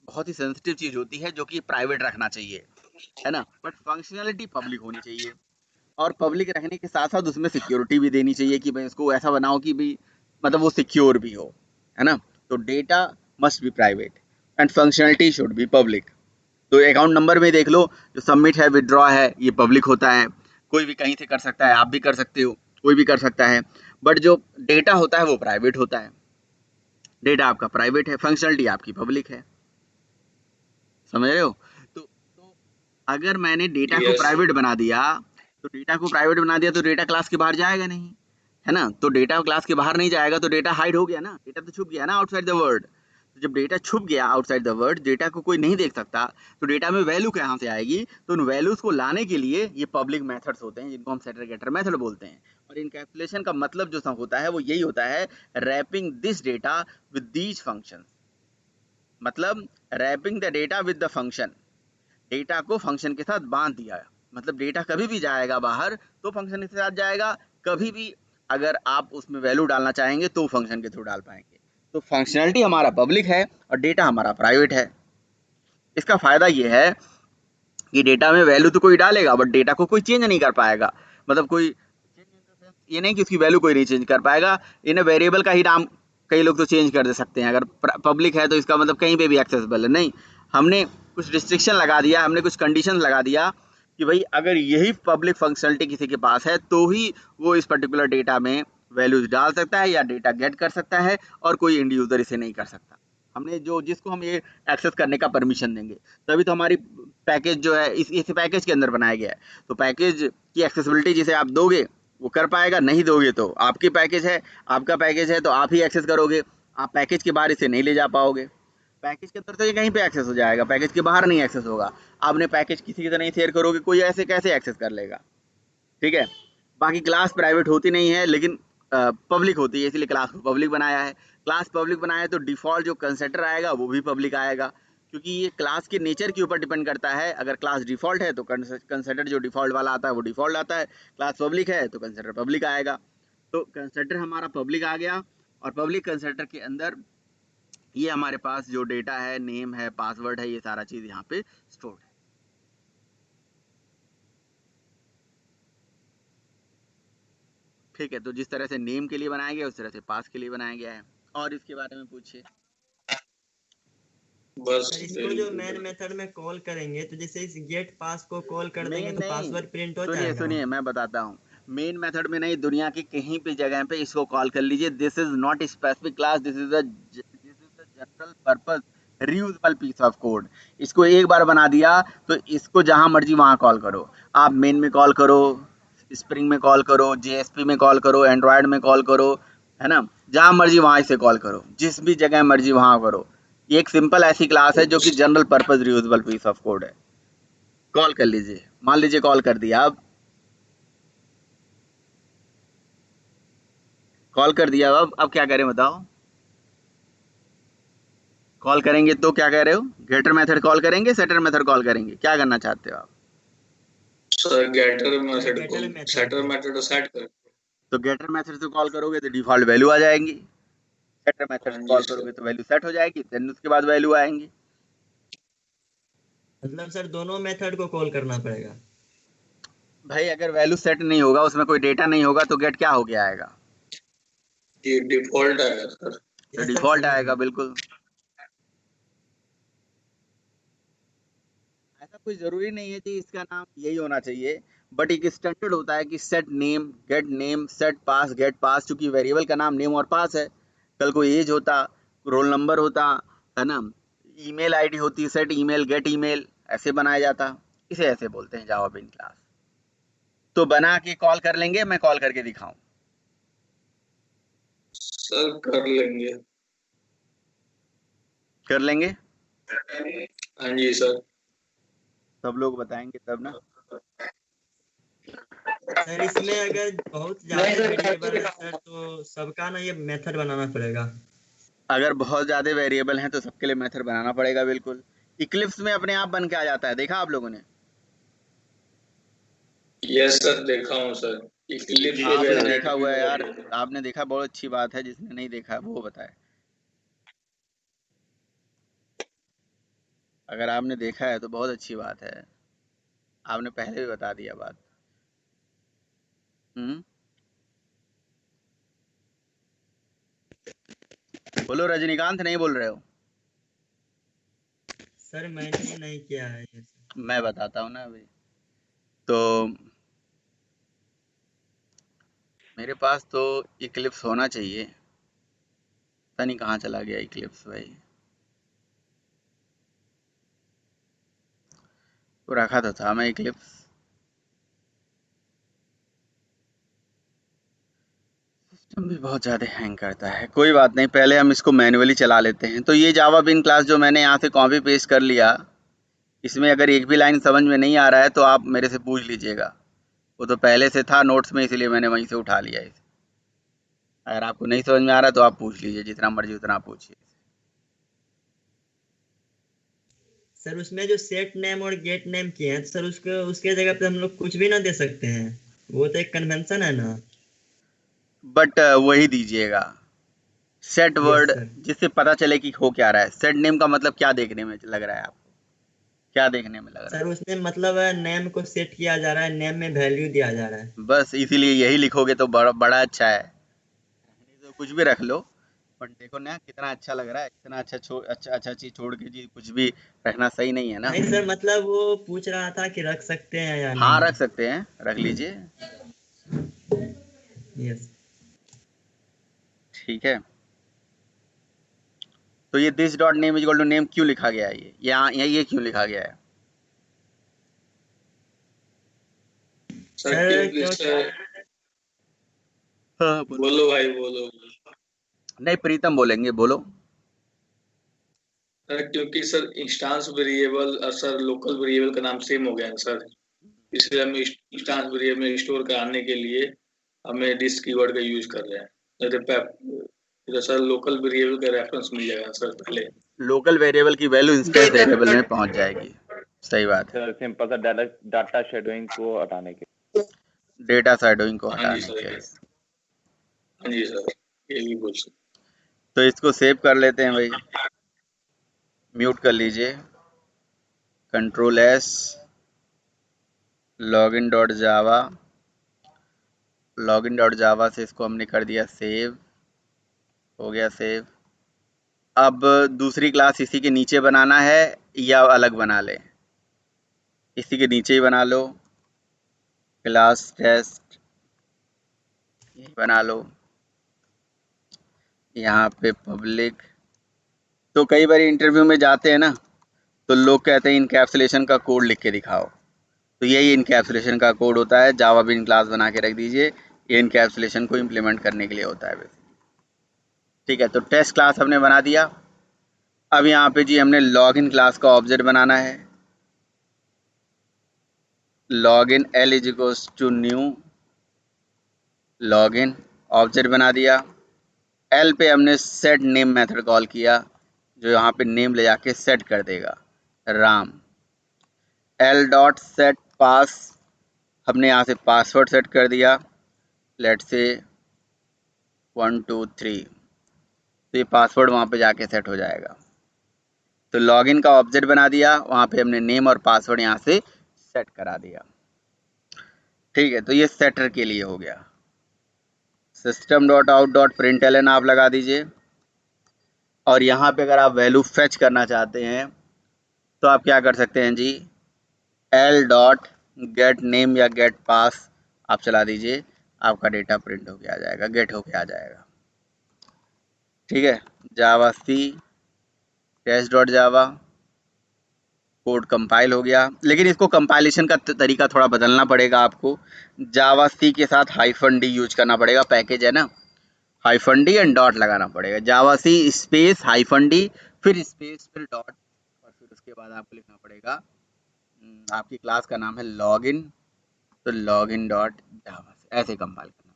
बहुत ही सेंसिटिव चीज़ होती है, जो कि प्राइवेट रखना चाहिए, है ना, बट फंक्शनैलिटी पब्लिक होनी चाहिए। और पब्लिक रखने के साथ साथ उसमें सिक्योरिटी भी देनी चाहिए कि भाई इसको ऐसा बनाओ कि भी मतलब वो सिक्योर भी हो, है ना। तो data must be private and functionality should be public. तो अकाउंट नंबर में देख लो, जो सबमिट है, विड्रॉ है, ये पब्लिक होता है, कोई भी कहीं से कर सकता है, आप भी कर सकते हो, कोई भी कर सकता है। बट जो डेटा होता है वो प्राइवेट होता है। डेटा आपका प्राइवेट है, फंक्शनलिटी आपकी पब्लिक है। समझ रहे हो? तो अगर मैंने डेटा को यस प्राइवेट बना दिया, तो डेटा क्लास के बाहर जाएगा नहीं, है ना। तो डेटा क्लास के बाहर नहीं जाएगा तो डेटा हाइड हो गया ना, डेटा तो छुप गया ना आउटसाइड द वर्ल्ड। तो जब डेटा छुप गया आउटसाइड द वर्ल्ड, डेटा को कोई नहीं देख सकता, तो डेटा में वैल्यू कहाँ से आएगी? तो उन वैल्यूज को लाने के लिए ये पब्लिक मेथड्स होते हैं, जिनको हम सेटर गेटर मेथड बोलते हैं। और इनकैप्सुलेशन का मतलब जो होता है वो यही होता है, wrapping this data with these functions. मतलब wrapping the data with the function, data को फंक्शन के साथ बांध दिया। मतलब डेटा कभी भी जाएगा बाहर तो फंक्शन के साथ जाएगा, कभी भी अगर आप उसमें वैल्यू डालना चाहेंगे तो फंक्शन के थ्रू डाल पाएंगे। तो फंक्शनैलिटी हमारा पब्लिक है और डेटा हमारा प्राइवेट है। इसका फायदा ये है कि डेटा में वैल्यू तो कोई डालेगा बट डेटा को कोई चेंज नहीं कर पाएगा। मतलब कोई ये नहीं कि उसकी वैल्यू कोई नहीं चेंज कर पाएगा। इन्हें वेरिएबल का ही नाम कई लोग तो चेंज कर दे सकते हैं, अगर पब्लिक है तो इसका मतलब कहीं पे भी एक्सेसिबल है। नहीं, हमने कुछ रिस्ट्रिक्शन लगा दिया, हमने कुछ कंडीशन लगा दिया कि भाई अगर यही पब्लिक फंक्शनलिटी किसी के पास है तो ही वो इस पर्टिकुलर डेटा में वैल्यूज डाल सकता है या डेटा गेट कर सकता है, और कोई इंड यूजर इसे नहीं कर सकता। हमने जो जिसको हम ये एक्सेस करने का परमिशन देंगे, तभी तो हमारी पैकेज जो है इस पैकेज के अंदर बनाया गया है। तो पैकेज की एक्सेसिबिलिटी जिसे आप दोगे वो कर पाएगा, नहीं दोगे तो आपकी पैकेज है, आपका पैकेज है तो आप ही एक्सेस करोगे, आप पैकेज के बाहर इसे नहीं ले जा पाओगे। पैकेज के अंदर तो ये कहीं पे एक्सेस हो जाएगा, पैकेज के बाहर नहीं एक्सेस होगा। आपने पैकेज किसी के साथ नहीं शेयर करोगे, कोई ऐसे कैसे एक्सेस कर लेगा? ठीक है। बाकी क्लास प्राइवेट होती नहीं है लेकिन पब्लिक होती है, इसलिए क्लास को पब्लिक बनाया है। क्लास पब्लिक बनाया है तो डिफॉल्ट जो कंस्ट्रक्टर आएगा वो भी पब्लिक आएगा, क्योंकि ये क्लास के नेचर के ऊपर डिपेंड करता है। अगर क्लास डिफॉल्ट है तो कंस्ट्रक्टर जो डिफॉल्ट वाला आता है वो डिफॉल्ट आता है, क्लास पब्लिक है तो कंस्ट्रक्टर पब्लिक आएगा। तो कंस्ट्रक्टर हमारा पब्लिक आ गया, और पब्लिक कंस्ट्रक्टर के अंदर ये हमारे पास जो डेटा है, नेम है, पासवर्ड है, ये सारा चीज यहाँ पे स्टोर है। ठीक है, तो जिस तरह से नेम के लिए बनाया गया उस तरह से पास के लिए बनाया गया है। और इसके बारे में पूछिए। बस सर इसको जो मेन मेथड में कॉल करेंगे तो जैसे इस गेट पास को कॉल कर देंगे तो पासवर्ड प्रिंट हो जाएगा। सुनिए मैं बताता हूँ। मेन मेथड में नहीं, दुनिया की कहीं भी जगह पे इसको कॉल कर लीजिए। This is not specific class, this is a general purpose reusable piece of code. इसको एक बार बना दिया तो इसको जहां मर्जी वहां कॉल करो। आप मेन में कॉल करो, स्प्रिंग में कॉल करो, जेएसपी में कॉल करो, एंड्रॉयड में कॉल करो, है ना, जहां मर्जी वहां इसे कॉल करो, जिस भी जगह मर्जी वहां करो। ये एक सिंपल ऐसी क्लास है जो कि general purpose reusable piece of code है। कॉल कर लीजिए, मान लीजिए कॉल कर दिया, अब कॉल कर दिया, अब क्या करें बताओ? कॉल करेंगे तो क्या कह रहे हो? गेटर मेथड कॉल करेंगे, सेटर मेथड कॉल करेंगे, क्या करना चाहते हो आप? सर गेटर मेथड को सेटर मेथड सेट कर। तो गेटर मेथड से कॉल करोगे तो डिफॉल्ट वैल्यू आ जाएगी, सेटर मेथड से कॉल करोगे तो वैल्यू सेट हो जाएगी, देन उसके बाद वैल्यू आएंगी। मतलब सर दोनों मेथड को कॉल करना पड़ेगा? भाई अगर वैल्यू सेट नहीं होगा, उसमें कोई डेटा नहीं होगा तो गेट क्या हो गया आएगा? ये डिफॉल्ट आएगा सर। तो डिफॉल्ट आएगा, बिल्कुल। ऐसा कोई जरूरी नहीं है कि इसका नाम यही होना चाहिए, बट एक स्टैंडर्ड होता है कि सेट नेम, सेट पास, गेट पास। चूंकि वेरिएबल का नाम नेम और पास है, कल कोई एज होता, रोल नंबर होता, है ना, ईमेल आईडी होती, सेट ईमेल, गेट ईमेल, ऐसे बनाया जाता। इसे ऐसे बोलते हैं जावा बिन क्लास। तो बना के कॉल कर लेंगे, मैं कॉल करके दिखाऊं? सर कर लेंगे। कर लेंगे? हाँ जी सर। सब लोग बताएंगे तब ना। सर इसमें अगर बहुत ज्यादा वेरिएबल है सर तो सबका ना ये मेथड बनाना पड़ेगा। अगर बहुत ज्यादा वेरिएबल हैं तो सबके लिए मेथड बनाना पड़ेगा, बिल्कुल। इक्लिप्स में अपने आप बन के आ जाता है, देखा आप लोगों ने? यस सर, देखा हूँ सर। आपने देखा हुआ है यार, आपने देखा, बहुत अच्छी बात है। जिसने नहीं देखा है वो बताए। अगर आपने देखा है तो बहुत अच्छी बात है, आपने पहले भी बता दिया बात। बोलो रजनीकांत, नहीं बोल रहे हो? सर मैंने नहीं किया है ये सर। मैं बताता हूँ ना अभी। तो मेरे पास तो इक्लिप्स होना चाहिए, पता नहीं कहाँ चला गया इक्लिप्स भाई। तो रखा तो था मैं इक्लिप्स। सिस्टम भी बहुत ज़्यादा हैंग करता है। कोई बात नहीं, पहले हम इसको मैन्युअली चला लेते हैं। तो ये जावा बिन क्लास जो मैंने यहाँ से कॉपी पेस्ट कर लिया, इसमें अगर एक भी लाइन समझ में नहीं आ रहा है तो आप मेरे से पूछ लीजिएगा। वो तो पहले से था नोट्स में, इसलिए मैंने वहीं से उठा लिया इसे। अगर आपको नहीं समझ में आ रहा है तो आप पूछ लीजिए, जितना मर्जी उतना पूछिए। सर उसमें जो सेट नेम और गेट नेम किए हैं तो सर उसके जगह पे हम लोग कुछ भी ना दे सकते हैं? वो तो एक कन्वेंशन है ना। बट वही दीजिएगा, सेट वर्ड, जिससे पता चले कि हो क्या रहा है। सेट नेम का मतलब क्या देखने में लग रहा है आपको? क्या देखने में लग रहा है? सर उसमें मतलब नेम को सेट किया जा रहा है, नेम में वैल्यू दिया जा रहा है। बस इसीलिए यही लिखोगे तो बड़ा अच्छा है। तो कुछ भी रख लो, बट देखो ना कितना अच्छा लग रहा है। इतना अच्छा चीज छोड़ के जी कुछ भी रखना सही नहीं है ना। नहीं सर, मतलब वो पूछ रहा था कि रख सकते हैं या हाँ नहीं। रख सकते हैं, रख लीजिए। यस। ठीक है, तो ये this dot name equal to name क्यों लिखा गया है? ये क्यों लिखा गया है? सर हाँ, बोलो भाई बोलो। नहीं प्रीतम बोलेंगे, बोलो। सर क्योंकि सर इंस्टांस वेरिएबल और सर लोकल वेरिएबल का नाम सेम हो गया है सर, इसलिए हम इंस्टांस वेरिएबल में स्टोर कराने के लिए हमें दिस कीवर्ड का यूज कर रहे हैं। तो सर लोकल वेरिएबल का रेफरेंस मिल जाएगा सर पहले। लोकल वेरिएबल की वैल्यू इंस्टेंस वेरिएबल में पहुंच जाएगी। सही बात है। सर सिंपल सा डाटा शेडोइंग को हटाने के, डेटा शेडोइंग को हटाने के लिए। हाँ जी सर, ये भी बोल सकते। तो इसको सेव कर लेते हैं भाई। म्यूट कर लीजिए, कंट्रोल एस, लॉगिन डॉट जावा, लॉगिन डॉट जावा से इसको हमने कर दिया सेव, हो गया सेव। अब दूसरी क्लास इसी के नीचे बनाना है या अलग बना ले? इसी के नीचे ही बना लो, क्लास टेस्ट बना लो, यहाँ पे पब्लिक। तो कई बार इंटरव्यू में जाते हैं ना, तो लोग कहते हैं इनकैप्सुलेशन का कोड लिख के दिखाओ, तो यही इनकैप्सुलेशन का कोड होता है। जावा बिन क्लास बना के रख दीजिए, ये इनकैप्सुलेशन को इम्प्लीमेंट करने के लिए होता है वैसे। ठीक है, तो टेस्ट क्लास हमने बना दिया। अब यहाँ पे जी हमने लॉगिन क्लास का ऑब्जेक्ट बनाना है। Login L is equals to new login, object बना दिया। एल पे हमने सेट नेम मेथड कॉल किया, जो यहाँ पे नेम ले जाके सेट कर देगा राम। एल डॉट सेट पास, हमने यहाँ से पासवर्ड सेट कर दिया, लेट से 1 2 3, तो ये पासवर्ड वहाँ पे जाके सेट हो जाएगा। तो लॉगिन का ऑब्जेक्ट बना दिया, वहाँ पे हमने नेम और पासवर्ड यहाँ से सेट करा दिया। ठीक है, तो ये सेटर के लिए हो गया। System dot out dot println आप लगा दीजिए, और यहाँ पे अगर आप वैल्यू फेच करना चाहते हैं तो आप क्या कर सकते हैं जी, एल डॉट गेट नेम या गेट पास आप चला दीजिए, आपका डेटा प्रिंट होके आ जाएगा, गेट होके आ जाएगा। ठीक है, javac test dot java, code compile हो गया, लेकिन इसको कंपाइलेशन का तरीका थोड़ा बदलना पड़ेगा आपको। जावा सी के साथ हाइफन डी यूज करना पड़ेगा, पैकेज है ना, हाइफन डी एंड डॉट लगाना पड़ेगा। जावा सी स्पेस हाइफन डी फिर स्पेस फिर डॉट, और फिर उसके बाद आपको लिखना पड़ेगा, आपकी क्लास का नाम है लॉगिन, तो लॉगिन डॉट जावा, ऐसे कंपाइल करना।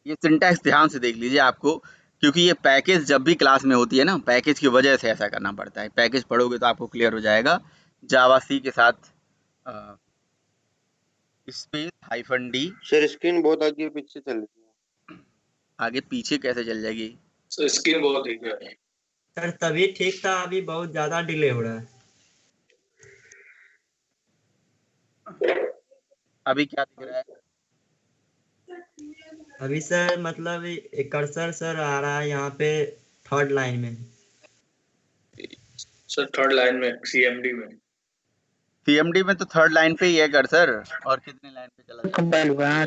ये सिंटैक्स ध्यान से देख लीजिए आपको, क्योंकि ये पैकेज जब भी क्लास में होती है ना, पैकेज की वजह से ऐसा करना पड़ता है। पैकेज पढ़ोगे तो आपको क्लियर हो जाएगा। जावा सी के साथ space hyphen D. Sir screen बहुत आगे पीछे चल रही है। आगे पीछे कैसे चल जाएगी? सर स्क्रीन बहुत दिख रहा है सर तभी ठीक था, अभी बहुत ज्यादा डिले हो रहा है। अभी क्या दिख रहा है? अभी सर मतलब कर्सर सर आ रहा है यहाँ पे थर्ड लाइन में। सर थर्ड लाइन में सीएमडी में। सीएमडी में तो थर्ड लाइन पे ही है कर्सर, और कितने लाइन पे चला जाए? कंपाइल हुआ है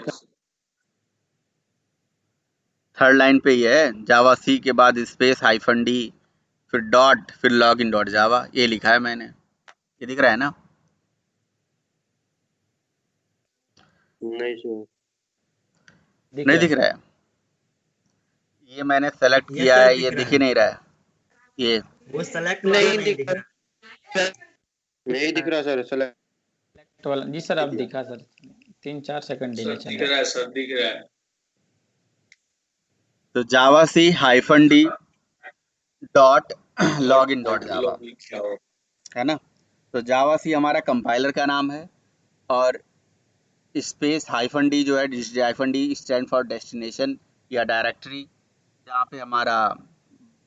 थर्ड लाइन पे ही है। जावा सी के बाद स्पेस हाइफन डी फिर डॉट फिर लॉगिन डॉट जावा, ये लिखा है मैंने, ये दिख रहा है ना? नहीं सर, नहीं दिख रहा है? ये मैंने सेलेक्ट ये किया सर है, दिख ये रहा दिख ही है, नहीं रहा है ये। वो सेलेक्ट वाला नहीं दिख रहा। नहीं दिख रहा सर, सेलेक्ट वाला जी सर, अब दिखा सर, 3-4 सेकंड डिले सर चल दिख रहा रहा है, सर दिख रहा है। तो javac hyphen D dot login dot java, है ना? तो जावा सी हमारा कंपाइलर का नाम है, और स्पेस हाइफन डी जो है, hyphen D stand for destination या डायरेक्टरी, जहाँ पे हमारा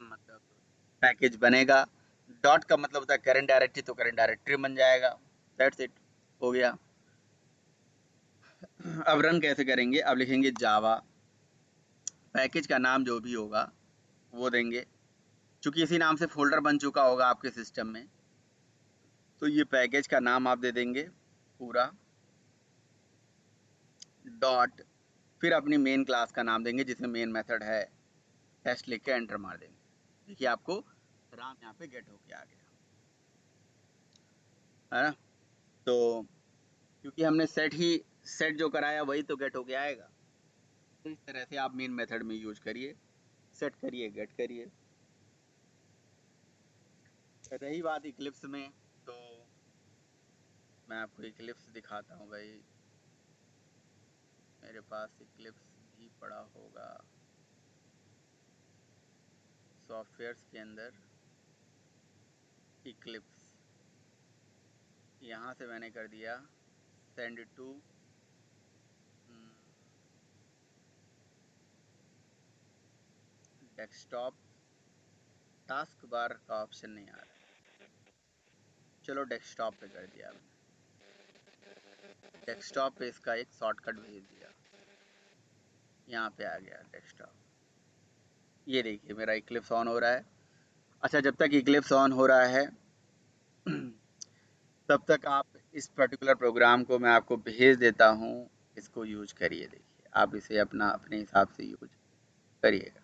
मतलब पैकेज बनेगा। डॉट का मतलब होता है करंट डायरेक्टरी, तो करंट डायरेक्टरी बन जाएगा। दैट्स इट, हो गया। अब रन कैसे करेंगे? अब लिखेंगे जावा, पैकेज का नाम जो भी होगा वो देंगे, चूंकि इसी नाम से फोल्डर बन चुका होगा आपके सिस्टम में, तो ये पैकेज का नाम आप दे देंगे पूरा, डॉट फिर अपनी मेन क्लास का नाम देंगे जिसमें मेन मेथड है, टेस्ट लिख के एंटर मार देंगे। देखिए आपको राम यहाँ पे गेट होके आ गया, है ना? तो क्योंकि हमने सेट जो कराया वही तो गेट होके आएगा। तो इस तरह से आप मेन मेथड में यूज करिए, सेट करिए, गेट करिए। रही बात इक्लिप्स में, तो मैं आपको इक्लिप्स दिखाता हूँ भाई, मेरे पास इक्लिप्स भी पड़ा होगा सॉफ्टवेयर्स के अंदर। इक्लिप्स यहाँ से मैंने कर दिया send to desktop, task bar का ऑप्शन नहीं आ रहा। चलो डेस्कटॉप पे कर दिया मैंने। डेस्कटॉप पे इसका एक शॉर्टकट भेज दिया, यहाँ पे आ गया डेस्कटॉप। ये देखिए मेरा इक्लिप्स ऑन हो रहा है। अच्छा, जब तक इक्लिप्स ऑन हो रहा है तब तक आप इस पर्टिकुलर प्रोग्राम को मैं आपको भेज देता हूँ, इसको यूज करिए। देखिए आप इसे अपने हिसाब से यूज करिएगा।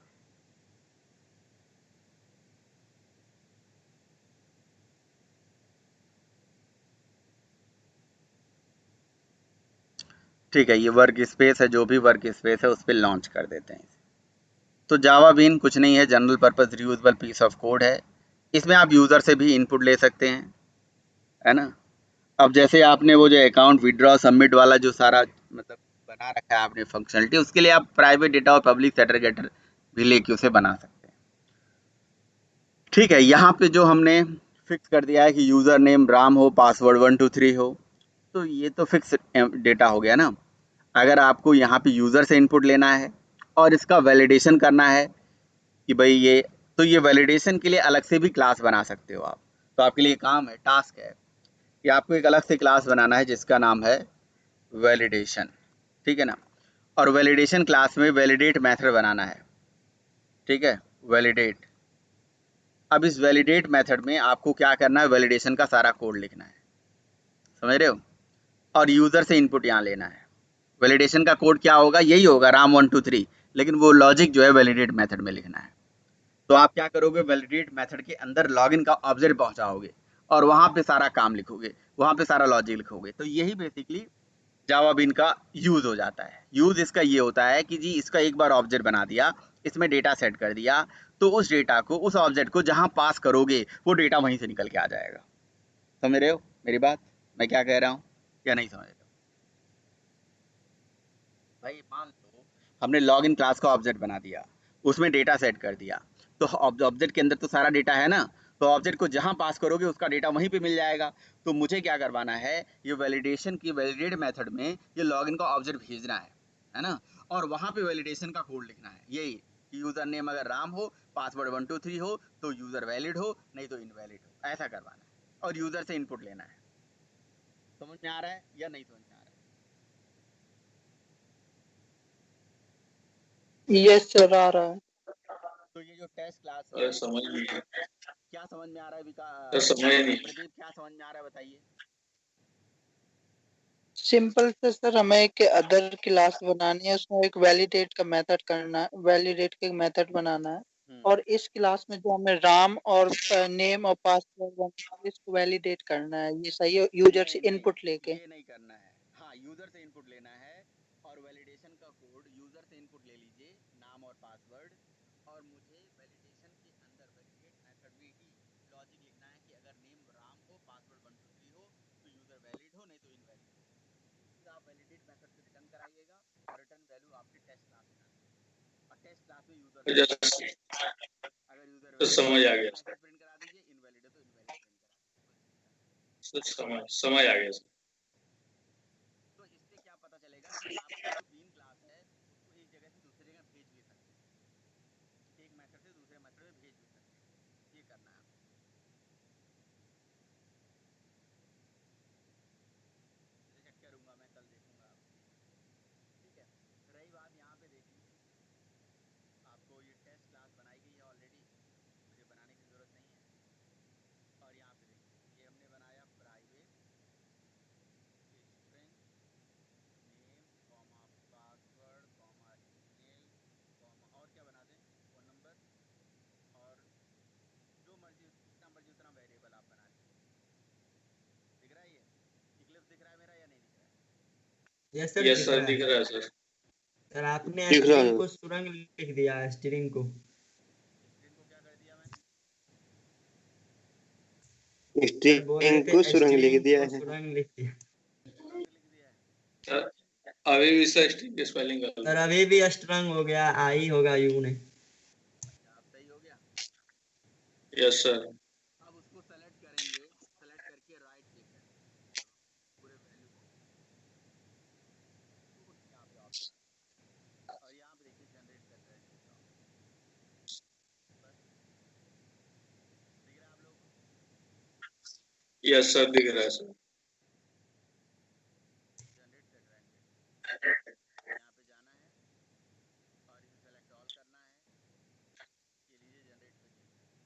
ठीक है, ये वर्क स्पेस है, जो भी वर्क स्पेस है उस पर लॉन्च कर देते हैं इसे। तो जावा बीन कुछ नहीं है, general purpose reusable piece of code है। इसमें आप यूज़र से भी इनपुट ले सकते हैं, है ना। अब जैसे आपने वो जो अकाउंट विड्रॉ सबमिट वाला जो सारा मतलब बना रखा है आपने फंक्शनलिटी, उसके लिए आप प्राइवेट डेटा और पब्लिक सेग्रीगेटर भी लेके उसे बना सकते हैं। ठीक है, यहाँ पे जो हमने फिक्स कर दिया है कि यूज़र नेम राम हो, पासवर्ड 123 हो, तो ये तो फिक्स डेटा हो गया ना। अगर आपको यहाँ पे यूज़र से इनपुट लेना है और इसका वैलिडेशन करना है कि भाई ये, तो ये वैलिडेशन के लिए अलग से भी क्लास बना सकते हो आप। तो आपके लिए काम है, टास्क है कि आपको एक अलग से क्लास बनाना है जिसका नाम है वैलिडेशन। ठीक है ना। और वैलिडेशन क्लास में वैलिडेट मेथड बनाना है। ठीक है, वैलिडेट। अब इस वैलिडेट मेथड में आपको क्या करना है, वैलिडेशन का सारा कोड लिखना है, समझ रहे हो। और यूज़र से इनपुट यहाँ लेना है। वैलिडेशन का कोड क्या होगा, यही होगा राम 123, लेकिन वो लॉजिक जो है वैलिडेट मेथड में लिखना है। तो आप क्या करोगे, वैलिडेट मेथड के अंदर लॉगिन का ऑब्जेक्ट पहुंचाओगे और वहां पे सारा काम लिखोगे, वहां पे सारा लॉजिक लिखोगे। तो यही बेसिकली जावा बीन का यूज हो जाता है। यूज इसका ये होता है कि जी इसका एक बार ऑब्जेक्ट बना दिया, इसमें डेटा सेट कर दिया, तो उस डेटा को, उस ऑब्जेक्ट को जहां पास करोगे वो डेटा वहीं से निकल के आ जाएगा। समझ रहे हो मेरी बात, मैं क्या कह रहा हूँ या नहीं समझ रहे हो। भाई मान लो हमने लॉग इन क्लास का ऑब्जेक्ट बना दिया, उसमें डेटा सेट कर दिया, तो ऑब्जेक्ट के अंदर तो सारा डेटा है ना, तो ऑब्जेक्ट को जहां पास करोगे उसका डेटा वहीं पे मिल जाएगा। तो मुझे क्या करवाना है, ये वैलिडेशन की वैलिडेट मेथड में ये लॉगिन का ऑब्जेक्ट भेजना है ना। और वहां पे वैलिडेशन का कोड लिखना है, यही कि यूजर नेम अगर राम हो, पासवर्ड 123 हो तो यूजर वैलिड हो, नहीं तो इनवैलिड हो, ऐसा करवाना है। और यूजर से इनपुट लेना है। समझ में आ रहा है या नहीं समझ में आ रहा है। यस सर, आ रहा है। तो ये जो टेस्ट क्लास है, समझ नहीं है क्या समझ में आ रहा है सर, समझ नहीं। प्रदीप, क्या समझ में आ रहा है बताइए। सिंपल से सर, हमें एक अदर क्लास बनानी है, उसमें एक वैलिडेट का मेथड करना है, वैलिडेट का मेथड बनाना है। और इस क्लास में जो हमें राम और नेम और पासवर्ड इसको वैलिडेट करना है, ये सही है, यूजर से इनपुट लेके। ये नहीं करना है, हाँ यूजर से इनपुट लेना है और वैलिडेशन का कोड यूजर से इनपुट ले लीजिए, नाम और पासवर्ड। और मुझे वैलिडेशन के अंदर वैलिडेट मेथड में ही लॉजिक लिखना है कि अगर नेम राम हो, पासवर्ड 123 हो तो यूजर वैलिड हो, नहीं तो इनवैलिड हो। ये चीज आप वैलिडेट मेथड से रिटर्न कराइएगा और रिटर्न वैल्यू आपकी टेस्ट क्लास में आनी है। और टेस्ट क्लास में यूजर से अगर यूजर तो वैलिड समझ आ है गया तो मैसेज प्रिंट करा दीजिए, इनवैलिड है तो इनवैलिड प्रिंट करा दीजिए। सर, समझ आ गया सर। तो इससे क्या पता चलेगा कि आपका जो बीन क्लास है उसको एक जगह से दूसरी जगह भेज भी सकते हैं, एक मेथड से दूसरे मेथड में भेज भी सकते हैं। ये करना है आपको। जैसे चेक करूंगा मैं, कल देखूंगा आपको। ठीक है, रही बात यहाँ पे देख लीजिए, आपको ये टेस्ट क्लास बनाई गई है ऑलरेडी, मुझे बनाने की जरूरत नहीं है। और यहाँ पे देखिए ये हमने बनाया private string name comma password comma email comma, और क्या बना दें, फ़ोन नंबर, और जो मर्जी जितना मर्जी उतना वेरिएबल आप बना लीजिए। दिख रहा है, ये इक्लिप्स दिख रहा है मेरा या नहीं दिख रहा है। यस सर, यस दिख सर, रहा दिख है। रहा है सर। सर आपने दिख रहा स्ट्रिंग है। को सुरंग लिख दिया, स्ट्रिंग को। स्क्रीन को क्या कर दिया मैंने, सर बोल रहे स्ट्रिंग को थे सुरंग लिख स्ट्रिंग दिया को है। सुरंग लिख दिया। सुरंग लिख दिया है। सर, अभी भी सर स्ट्रिंग की स्पेलिंग गलत सर है। अभी भी स्ट्रंग हो गया, आई होगा यू नहीं। अच्छा अब सही हो गया। Yes sir. अब उसको सेलेक्ट करेंगे, सेलेक्ट करके राइट क्लिक करेंगे, पूरे वैल्यू को यहाँ पे ऑप्शन, और यहाँ पे देखिए जनरेट कर रहे हैं, बस यस सर, दिख रहा है सर। जनरेट सेट रैंक यहाँ पे जाना है और इसे सेलेक्ट ऑल करना है, ये लीजिए जनरेट पे क्लिक करें,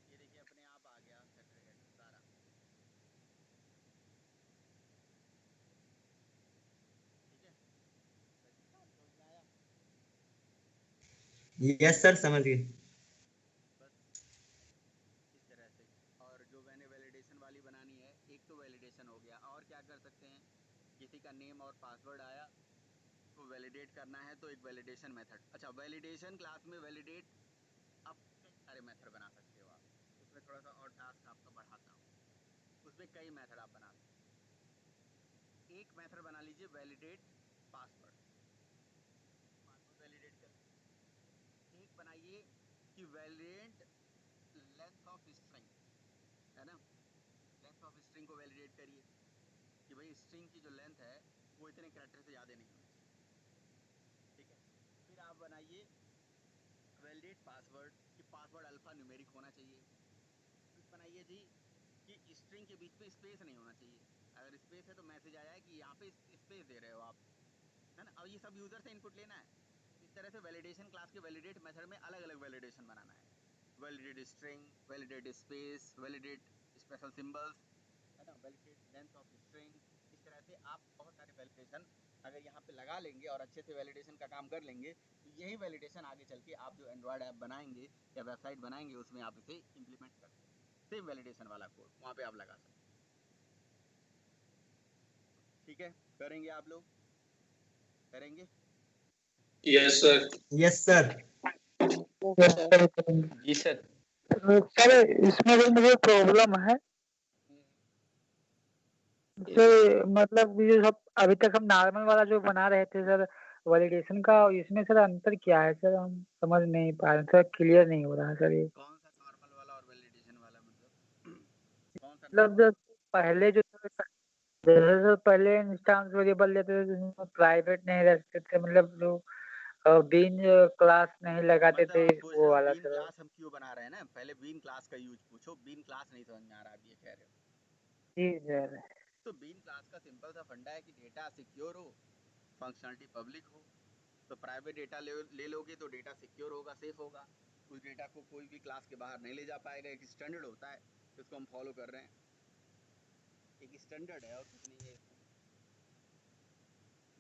ये देखिए अपने आप आ गया सेट सारा। ठीक है, रजनीकांत समझ में आया? यस सर, समझ गए। बस इस तरह से। और जो मैंने वैलिडेशन वाली बनानी है, एक तो वैलिडेशन हो गया, और क्या कर सकते हैं, किसी का नेम और पासवर्ड आया को वैलिडेट करना है तो एक वैलिडेशन मेथड। अच्छा, वैलिडेशन क्लास में वैलिडेट अब कई सारे मेथड बना सकते हो आप, उसमें थोड़ा सा और टास्क आपका बढ़ाता हूँ, उसमें कई मेथड आप बना सकते हैं। एक मेथड बना लीजिए वैलिडेट पासवर्ड, पासवर्ड वैलिडेट कर लीजिए। एक बनाइए कि वैलिडेट लेंथ ऑफ स्ट्रिंग, है ना, लेंथ ऑफ स्ट्रिंग को वैलिडेट करिए कि भाई स्ट्रिंग की जो लेंथ है वो इतने कैरेक्टर से ज़्यादा नहीं होनी चाहिए। ठीक है, फिर आप बनाइए वैलिडेट पासवर्ड कि पासवर्ड अल्फा न्यूमेरिक होना चाहिए। फिर बनाइए जी कि स्ट्रिंग के बीच में स्पेस नहीं होना चाहिए, अगर स्पेस है तो मैसेज आया है कि यहाँ पे स्पेस दे रहे हो आप, है ना। अब ये सब यूजर से इनपुट लेना है। इस तरह से वैलिडेशन क्लास के वैलिडेट मेथड में अलग अलग वैलिडेशन बनाना है, validate string, validate space, validate special symbols, है ना, वैलिडेट लेंथ ऑफ स्ट्रिंग। इस तरह से आप बहुत सारे वैलिडेशन अगर यहाँ पे लगा लेंगे और अच्छे से वैलिडेशन का काम कर लेंगे तो यही वैलिडेशन आगे चल के आप जो एंड्रॉयड ऐप बनाएंगे या वेबसाइट बनाएंगे उसमें आप इसे इम्प्लीमेंट कर सकते हैं। सेम वैलिडेशन वाला कोड वहाँ पे आप लगा सकते हैं। ठीक है, करेंगे आप लोग, करेंगे? Yes sir. Yes sir. जी सर। सर इसमें जो मुझे प्रॉब्लम है, जैसे मतलब ये सब अभी तक हम नॉर्मल वाला जो बना रहे थे सर वैलिडेशन का, इसमें सर अंतर क्या है सर, हम समझ नहीं पा रहे सर, क्लियर नहीं हो रहा है सर ये। कौन सा नॉर्मल वाला और वैलिडेशन वाला, मतलब कौन सा मतलब जो पहले जो जैसे सर पहले इंस्टेंस वेरिएबल लेते थे जिसमें प्राइवेट नहीं रखते थे, मतलब जो बीन क्लास नहीं लगाते मतलब थे, आप पूछ वो रहे हो वाला बीन सर। क्लास हम क्यों बना रहे हैं ना, पहले बीन क्लास का यूज पूछो, बीन क्लास नहीं समझ में आ रहा, आप ये कह रहे हो। जी सर। तो बीन क्लास का सिंपल सा फंडा है कि डेटा सिक्योर हो, फंक्शनलिटी पब्लिक हो। तो प्राइवेट डेटा ले लोगे तो डेटा सिक्योर होगा, सेफ होगा, उस डेटा को कोई भी क्लास के बाहर नहीं ले जा पाएगा। एक स्टैंडर्ड होता है जिसको हम फॉलो कर रहे हैं, एक स्टैंडर्ड है और कुछ नहीं है इसमें।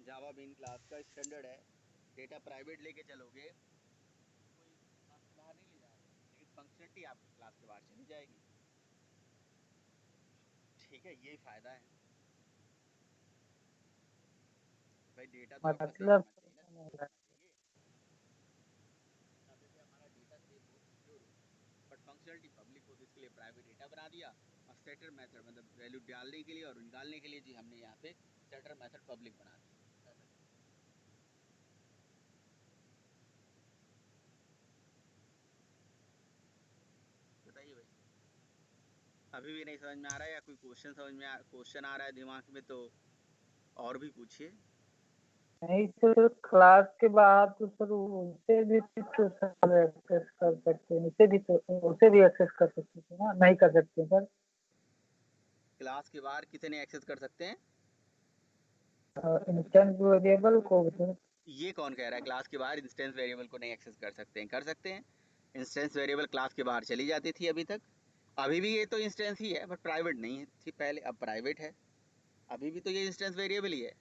जावा बीन क्लास का स्टैंडर्ड है, डेटा प्राइवेट लेके चलोगे कोई क्लास के बाहर नहीं ले जाएगा, लेकिन फंक्शनलिटी आपकी क्लास के बाहर चली जाएगी। ठीक है, यही फायदा है भाई, डेटा तो आपका सेफ मतलब होना चाहिए ना, सिक्योर होना चाहिए। ताकि से हमारा डेटा सेफ हो, सिक्योर हो, बट फंक्शनलिटी पब्लिक हो, तो इसके लिए प्राइवेट डेटा बना दिया। और सेटर मेथड मतलब वैल्यू डालने के लिए और निकालने के लिए जी हमने यहाँ पे सेटर मेथड पब्लिक बना दिया, ऐसा कर। बताइए भाई, अभी भी नहीं समझ में आ रहा है या कोई क्वेश्चन क्वेश्चन आ रहा है दिमाग में तो और भी पूछिए। नहीं सर, क्लास के बाद तो सर उसे भी तो सर एक्सेस कर सकते हैं, उसे भी एक्सेस कर सकते हैं ना, नहीं कर सकते सर। क्लास के बाहर कितने एक्सेस कर सकते हैं? इंस्टेंस वेरिएबल को सर। ये कौन कह रहा है क्लास के बाहर इंस्टेंस वेरिएबल को नहीं एक्सेस कर सकते हैं? कर सकते हैं। इंस्टेंस वेरिएबल क्लास के बाहर चली जाती थी अभी तक, अभी भी ये तो इंस्टेंस ही है बट प्राइवेट नहीं थी पहले, अब प्राइवेट है। अभी भी तो ये इंस्टेंस वेरिएबल ही है।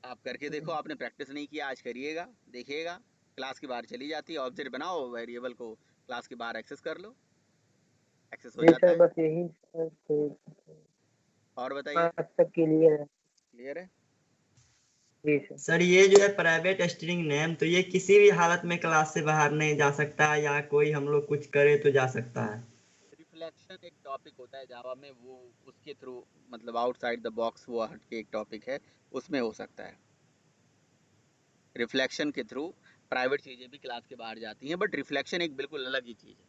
आप करके देखो, आपने प्रैक्टिस नहीं किया, आज करिएगा, देखिएगा, क्लास के बाहर चली जाती है। ऑब्जेक्ट बनाओ, वेरिएबल को क्लास के बाहर एक्सेस कर लो, एक्सेस हो जी जाता सर, है। बस यही सर, और बताइए, आज तक क्लियर है। क्लियर है? जी सर। सर ये जो है प्राइवेट स्ट्रिंग नेम, तो ये किसी भी हालत में क्लास से बाहर नहीं जा सकता है, या कोई हम लोग कुछ करे तो जा सकता है? रिफ्लेक्शन एक टॉपिक होता है जावा में, वो उसके थ्रू मतलब आउटसाइड द बॉक्स वो हट के एक टॉपिक है, उसमें हो सकता है। रिफ्लेक्शन के थ्रू प्राइवेट चीज़ें भी क्लास के बाहर जाती हैं, बट रिफ्लेक्शन एक बिल्कुल अलग ही चीज़ है,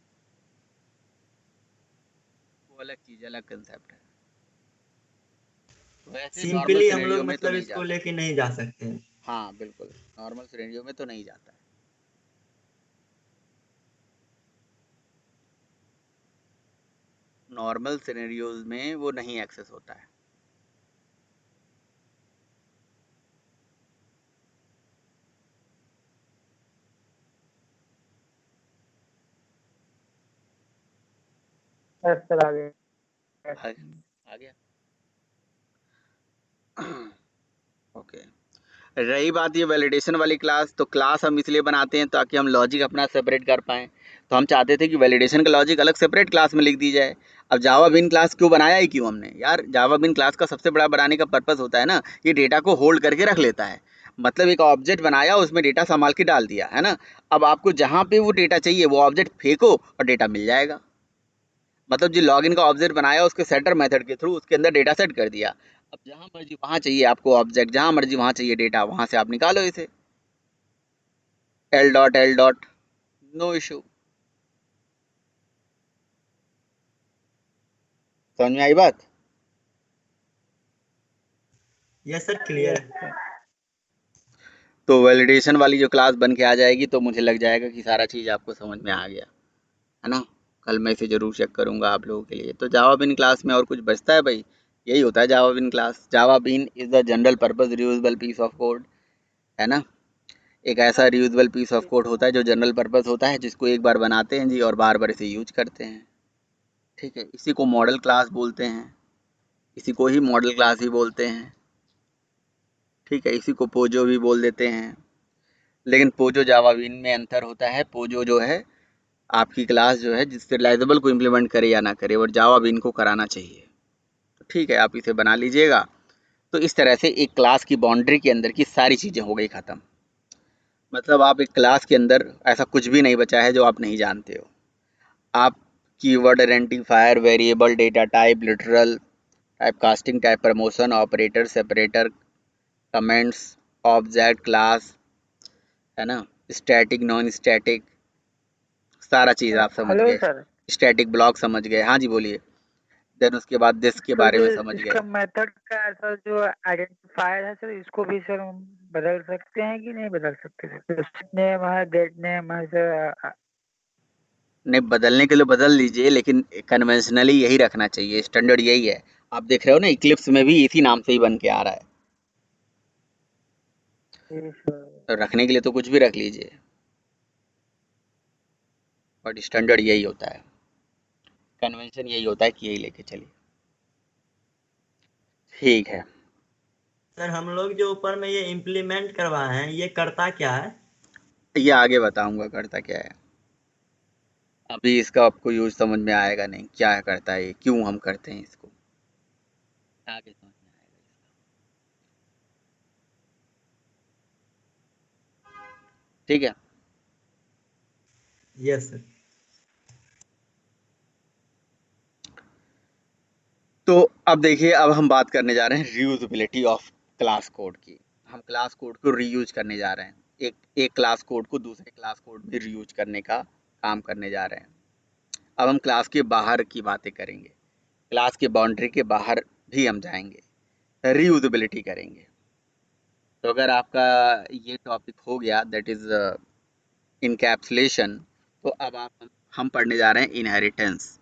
वो अलग चीज़, अलग कंसेप्ट है। वैसे नॉर्मल सिंपली हम सिनेरियो लोग में तो मतलब नहीं इसको जाता। लेके नहीं जा सकते हैं। हाँ बिल्कुल, नॉर्मल सिनेरियो में तो नहीं जाता है। नॉर्मल सिनेरियोज में वो नहीं एक्सेस होता है। सर आ गया। आ गया। ओके, रही बात ये वैलिडेशन वाली क्लास, तो क्लास हम इसलिए बनाते हैं ताकि हम लॉजिक अपना सेपरेट कर पाएँ। तो हम चाहते थे कि वैलिडेशन का लॉजिक अलग सेपरेट क्लास में लिख दी जाए। अब जावा बीन क्लास क्यों बनाया ही क्यों हमने यार? जावा बीन क्लास का सबसे बड़ा बनाने का पर्पस होता है ना, ये डेटा को होल्ड करके रख लेता है। मतलब एक ऑब्जेक्ट बनाया, उसमें डेटा संभाल के डाल दिया, है ना। अब आपको जहाँ पे वो डेटा चाहिए वो ऑब्जेक्ट फेंको और डेटा मिल जाएगा। मतलब जो लॉगिन का ऑब्जेक्ट बनाया उसके सेटर मेथड के थ्रू उसके अंदर डेटा सेट कर दिया। अब जहाँ मर्जी वहाँ चाहिए आपको ऑब्जेक्ट, जहाँ मर्जी वहाँ चाहिए डेटा, वहाँ से आप निकालो इसे। L dot no issue. समझ में आई बात? यस सर, क्लियर है। तो वैलिडेशन वाली जो क्लास बन के आ जाएगी तो मुझे लग जाएगा कि सारा चीज़ आपको समझ में आ गया, है ना। कल मैं इसे ज़रूर चेक करूँगा आप लोगों के लिए। तो जावा बीन क्लास में और कुछ बचता है भाई? यही होता है Java bean class. Java bean is the general purpose reusable piece of code, है ना। एक ऐसा रियूजेबल पीस ऑफ कोड होता है जो जनरल पर्पस होता है, जिसको एक बार बनाते हैं जी और बार बार इसे यूज करते हैं। ठीक है, इसी को मॉडल क्लास बोलते हैं, इसी को ही मॉडल क्लास ही बोलते हैं। ठीक है, इसी को पोजो भी बोल देते हैं। लेकिन पोजो जावा बीन में अंतर होता है। पोजो जो है आपकी क्लास जो है जिस serializable को इम्प्लीमेंट करे या ना करे, और जावा बीन को कराना चाहिए। तो ठीक है, आप इसे बना लीजिएगा। तो इस तरह से एक क्लास की बाउंड्री के अंदर की सारी चीज़ें हो गई ख़त्म। मतलब आप एक क्लास के अंदर ऐसा कुछ भी नहीं बचा है जो आप नहीं जानते हो। आप keyword identifier, variable, data type, literal, type casting, type promotion, operator, separator, comments, object, class, है ना, स्टैटिक, नॉन स्टैटिक, सारा चीज़ आप समझ हेलो गए। सर। स्टैटिक ब्लॉक समझ गए, हाँ जी बोलिए। देन उसके बाद दिस के तो बारे जो में समझ इसका गए। मेथड का ऐसा जो आइडेंटिफायर है सर, इसको भी सर हम बदल सकते हैं कि नहीं बदल सकते सर? नेम है, गेट नेम है सर। नहीं, बदलने के लिए बदल लीजिए, लेकिन कन्वेंशनली यही रखना चाहिए, स्टैंडर्ड यही है। आप देख रहे हो ना, इक्लिप्स में भी इसी नाम से ही बन के आ रहा है। तो रखने के लिए तो कुछ भी रख लीजिए, बट स्टैंडर्ड यही होता है, कन्वेंशन यही होता है कि यही लेके चलिए। ठीक है, सर हम लोग जो ऊपर में ये इम्प्लीमेंट करवाए हैं, ये करता क्या है? ये आगे बताऊंगा करता क्या है। अभी इसका आपको यूज समझ में आएगा नहीं, क्या करता है ये, क्यों हम करते हैं इसको, आगे समझ में आएगा इसका। ठीक है, यस सर। तो अब देखिए, अब हम बात करने जा रहे हैं रीयूजेबिलिटी ऑफ क्लास कोड की। हम क्लास कोड को रीयूज करने जा रहे हैं, एक क्लास कोड को दूसरे क्लास कोड में रीयूज करने का काम करने जा रहे हैं। अब हम क्लास के बाहर की बातें करेंगे, क्लास के बाउंड्री के बाहर भी हम जाएंगे, रीयूजेबिलिटी करेंगे। तो अगर आपका ये टॉपिक हो गया, दैट इज इनकैप्सुलेशन, तो अब हम पढ़ने जा रहे हैं इनहेरिटेंस।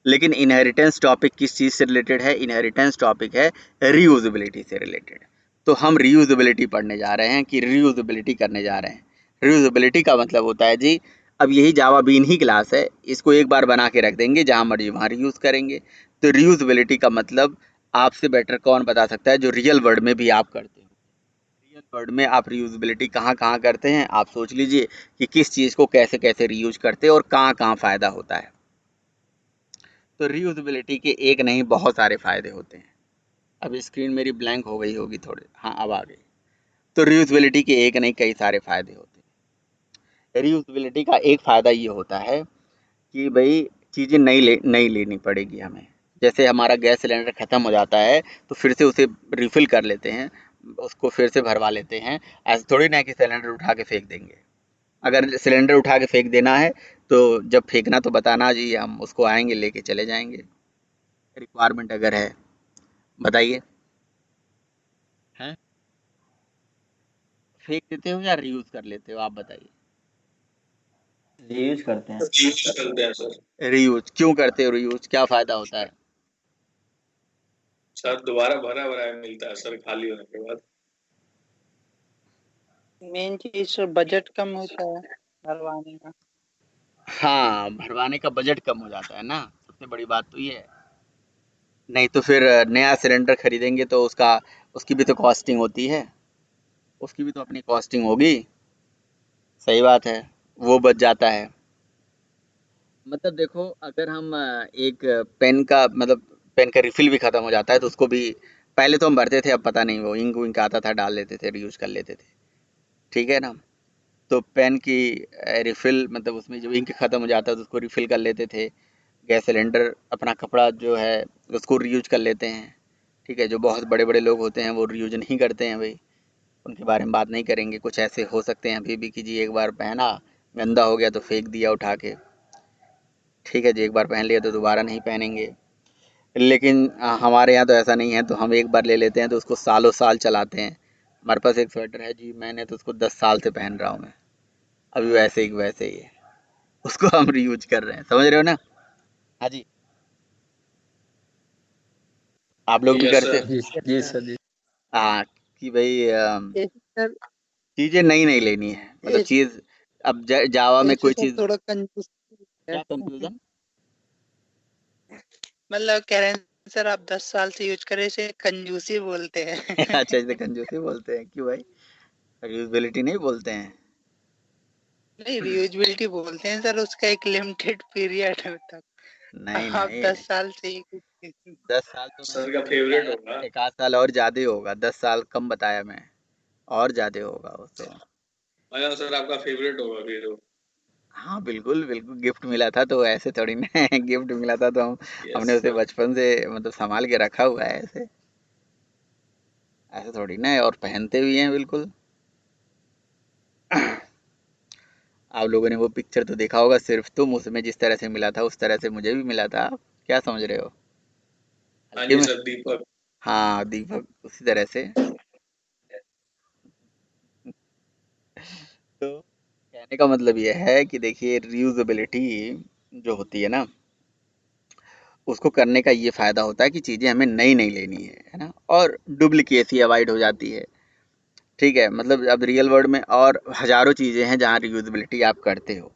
लेकिन इनहेरिटेंस टॉपिक किस चीज़ से रिलेटेड है? इनहेरिटेंस टॉपिक है रीयूजेबिलिटी से रिलेटेड। तो हम रीयूजेबिलिटी पढ़ने जा रहे हैं कि रीयूजेबिलिटी करने जा रहे हैं। रीयूजेबिलिटी का मतलब होता है जी, अब यही जावा बीन ही क्लास है, इसको एक बार बना के रख देंगे, जहाँ मर्जी वहाँ रीयूज़ करेंगे। तो रीयूजेबिलिटी का मतलब आपसे बेटर कौन बता सकता है, जो रियल वर्ल्ड में भी आप करते हो। रियल वर्ल्ड में आप रीयूजेबिलिटी कहाँ कहाँ करते हैं, आप सोच लीजिए कि किस चीज़ को कैसे कैसे रीयूज करते हैं और कहाँ कहाँ फ़ायदा होता है। तो रीयूजेबिलिटी के एक नहीं बहुत सारे फ़ायदे होते हैं। अब स्क्रीन मेरी ब्लैंक हो गई होगी थोड़ी, हाँ अब आ गई। तो रीयूजेबिलिटी के एक नहीं कई सारे फ़ायदे होते हैं। रीयूजेबिलिटी का एक फ़ायदा ये होता है कि भाई चीज़ें नहीं लेनी पड़ेगी हमें। जैसे हमारा गैस सिलेंडर ख़त्म हो जाता है तो फिर से उसे रिफ़िल कर लेते हैं, उसको फिर से भरवा लेते हैं। ऐसे थोड़ी ना कि सिलेंडर उठा के फेंक देंगे। अगर सिलेंडर उठा के फेंक देना है तो जब फेंकना तो बताना जी, हम उसको आएंगे लेके चले जाएंगे। रिक्वायरमेंट अगर है, बताइए, हैं? फेंक देते हो या रीयूज कर लेते हो, आप बताइए। रीयूज करते हैं। रीयूज करते हैं सर। रीयूज क्यों करते हो? रीयूज क्या फायदा होता है? सर दोबारा भरा भरा मिलता है सर खाली होने के बाद। मेन चीज बजट कम होता है भरवाने का। हाँ, भरवाने का बजट कम हो जाता है ना, सबसे बड़ी बात तो ये है। नहीं तो फिर नया सिलेंडर खरीदेंगे तो उसकी भी तो कॉस्टिंग होती है, उसकी भी तो अपनी कॉस्टिंग होगी। सही बात है, वो बच जाता है। मतलब देखो, अगर हम एक पेन का मतलब पेन का रिफिल भी खत्म हो जाता है तो उसको भी, पहले तो हम भरते थे, अब पता नहीं, वो इंक विंक आता था, डाल लेते थे, रीयूज कर लेते थे, ठीक है ना। तो पेन की रिफिल मतलब उसमें जो इंक खत्म हो जाता है तो उसको रिफिल कर लेते थे। गैस सिलेंडर, अपना कपड़ा जो है उसको रीयूज कर लेते हैं, ठीक है। जो बहुत बड़े बड़े लोग होते हैं वो रीयूज नहीं करते हैं भाई, उनके बारे में बात नहीं करेंगे। कुछ ऐसे हो सकते हैं अभी भी कि जी एक बार पहना, गंदा हो गया तो फेंक दिया उठा के, ठीक है जी, एक बार पहन लिया तो दोबारा नहीं पहनेंगे। लेकिन हमारे यहाँ तो ऐसा नहीं है, तो हम एक बार ले लेते हैं तो उसको सालों साल चलाते हैं। हमारे पास एक स्वेटर है जी, मैंने तो उसको 10 साल से पहन रहा हूँ मैं, अभी वैसे ही वैसे ही है, उसको हम रीयूज कर रहे हैं, समझ रहे हो ना? हाँ जी, आप लोग भी यस करते सर। हो? जी सर जी। हाँ, कि भाई ऐसे सर चीज़ें नई नहीं लेनी है, मतलब ऐसे चीज़, अब जावा में ऐसे कोई सर चीज़। थोड़ा कंजूस है। क्या कंफ्यूजन? मतलब कह रहे हैं सर आप 10 साल से यूज कर रहे, इसे कंजूसी बोलते हैं। अच्छा, इसे कंजूसी बोलते हैं? क्यों भाई, यूजबिलिटी नहीं बोलते हैं? नहीं, रियूजबिलिटी बोलते हैं सर, उसका एक लिमिटेड पीरियड तक। नहीं आप नहीं, 10 साल से ही 10 साल तो मैंने सर का कम फेवरेट बताया, होगा। एक आध साल और ज़्यादा होगा, 10 साल कम बताया मैं, और ज़्यादा होगा वो तो। अच्छा सर आपका फेवरेट होगा फिर वो। हाँ बिल्कुल बिल्कुल, गिफ्ट मिला था तो ऐसे थोड़ी ना है, गिफ्ट मिला था तो यस हमने उसे सर। बचपन से मतलब संभाल के रखा हुआ है, ऐसे ऐसे थोड़ी ना है, और पहनते भी हैं बिल्कुल। आप लोगों ने वो पिक्चर तो देखा होगा, सिर्फ तुम, उसमें जिस तरह से मिला था उस तरह से मुझे भी मिला था, क्या समझ रहे हो? हाँ हल्के जी में, सर दीपक। हाँ दीपक, उसी तरह से। तो कहने का मतलब ये है कि देखिए, रीयूजेबिलिटी जो होती है ना, उसको करने का ये फ़ायदा होता है कि चीज़ें हमें नई नहीं लेनी है ना, और डुप्लीकेसी अवॉइड हो जाती है, ठीक है। मतलब अब रियल वर्ल्ड में और हज़ारों चीज़ें हैं जहाँ रीयूजेबिलिटी आप करते हो,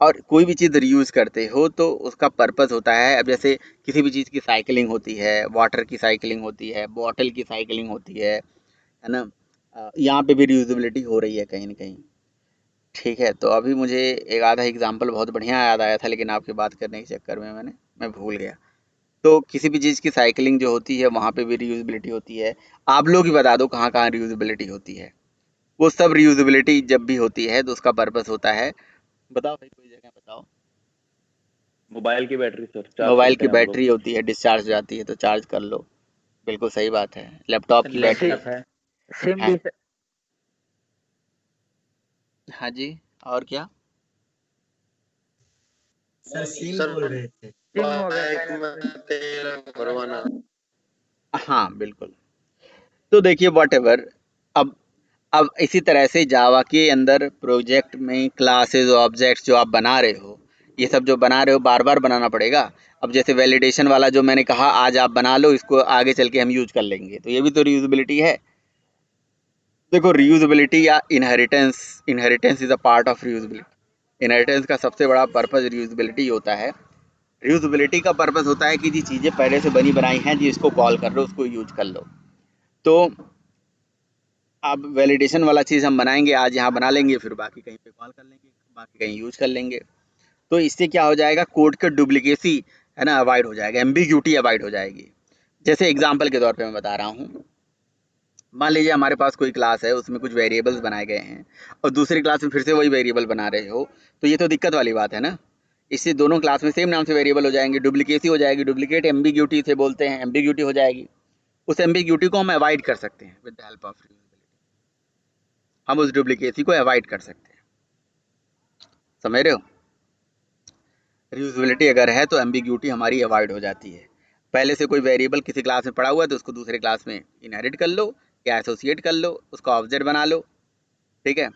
और कोई भी चीज़ रीयूज़ करते हो तो उसका पर्पस होता है। अब जैसे किसी भी चीज़ की साइकिलिंग होती है, वाटर की साइकिलिंग होती है, बॉटल की साइकिलिंग होती है ना। यहाँ पे भी रीयूजेबिलिटी हो रही है कहीं न कहीं, ठीक है। तो अभी मुझे एक आधा एग्जाम्पल बहुत बढ़िया याद आया था, लेकिन आपकी बात करने के चक्कर में मैं भूल गया। तो किसी भी चीज़ की साइकिलिंग जो होती है वहाँ पे भी रीयूजेबिलिटी होती है। आप लोग ही बता दो कहाँ कहाँ रीयूजेबिलिटी होती है? वो सब रीयूजेबिलिटी जब भी होती है तो उसका पर्पस होता है, बताओ भाई, कोई जगह बताओ। मोबाइल की बैटरी सर, चार्ज मोबाइल करते की हैं हम लोग। बैटरी होती है, डिस्चार्ज हो जाती है तो चार्ज कर लो, बिल्कुल सही बात है। लैपटॉप की बैटरी लैपटॉप है, सिम है। भी सर। हाँ जी, और क्या? सर सिम सर बोल रहे थे। सिम हो गया बाइक मेरा में तेल भरवाना। हाँ बिल्कुल। तो देखिए व्हाटएवर, अब अब इसी तरह से जावा के अंदर प्रोजेक्ट में क्लासेस ऑब्जेक्ट्स जो आप बना रहे हो, ये सब जो बना रहे हो बार बार बनाना पड़ेगा। अब जैसे वैलिडेशन वाला जो मैंने कहा, आज आप बना लो, इसको आगे चल के हम यूज कर लेंगे, तो ये भी तो रीयूजेबिलिटी है। देखो, रीयूजेबिलिटी या inheritance, inheritance is a part of reusability. Inheritance का सबसे बड़ा पर्पस रीयूजेबिलिटी होता है। रीयूजेबिलिटी का पर्पस होता है कि जी चीज़ें पहले से बनी बनाई हैं जी, इसको कॉल कर लो, उसको यूज कर लो। तो अब वैलिडेशन वाला चीज़ हम बनाएंगे, आज यहाँ बना लेंगे, फिर बाकी कहीं पे कॉल कर लेंगे, बाकी कहीं यूज कर लेंगे। तो इससे क्या हो जाएगा, कोड का डुप्लीकेसी है ना अवॉइड हो जाएगा, एम्बिग्यूटी अवॉइड हो जाएगी। जैसे एग्जांपल के तौर पे मैं बता रहा हूँ, मान लीजिए हमारे पास कोई क्लास है, उसमें कुछ वेरिएबल्स बनाए गए हैं, और दूसरी क्लास में फिर से वही वेरिएबल बना रहे हो, तो ये तो दिक्कत वाली बात है ना। इससे दोनों क्लास में सेम नाम से वेरिएबल हो जाएंगे, डुप्लीकेसी हो जाएगी। डुप्लीकेट एम्बिग्यूटी से बोलते हैं, एम्बिग्यूटी हो जाएगी। उस एम्बिग्यूटी को हम अवॉइड कर सकते हैं with the help of reusability, हम उस डुप्लीकेसी को अवॉइड कर सकते हैं, समझ रहे हो? रीयूजेबिलिटी अगर है तो एम्बिग्यूटी हमारी अवॉइड हो जाती है। पहले से कोई वेरिएबल किसी क्लास में पड़ा हुआ है तो उसको दूसरे क्लास में इनहेरिट कर लो या एसोसिएट कर लो, उसका ऑब्जेक्ट बना लो, ठीक है।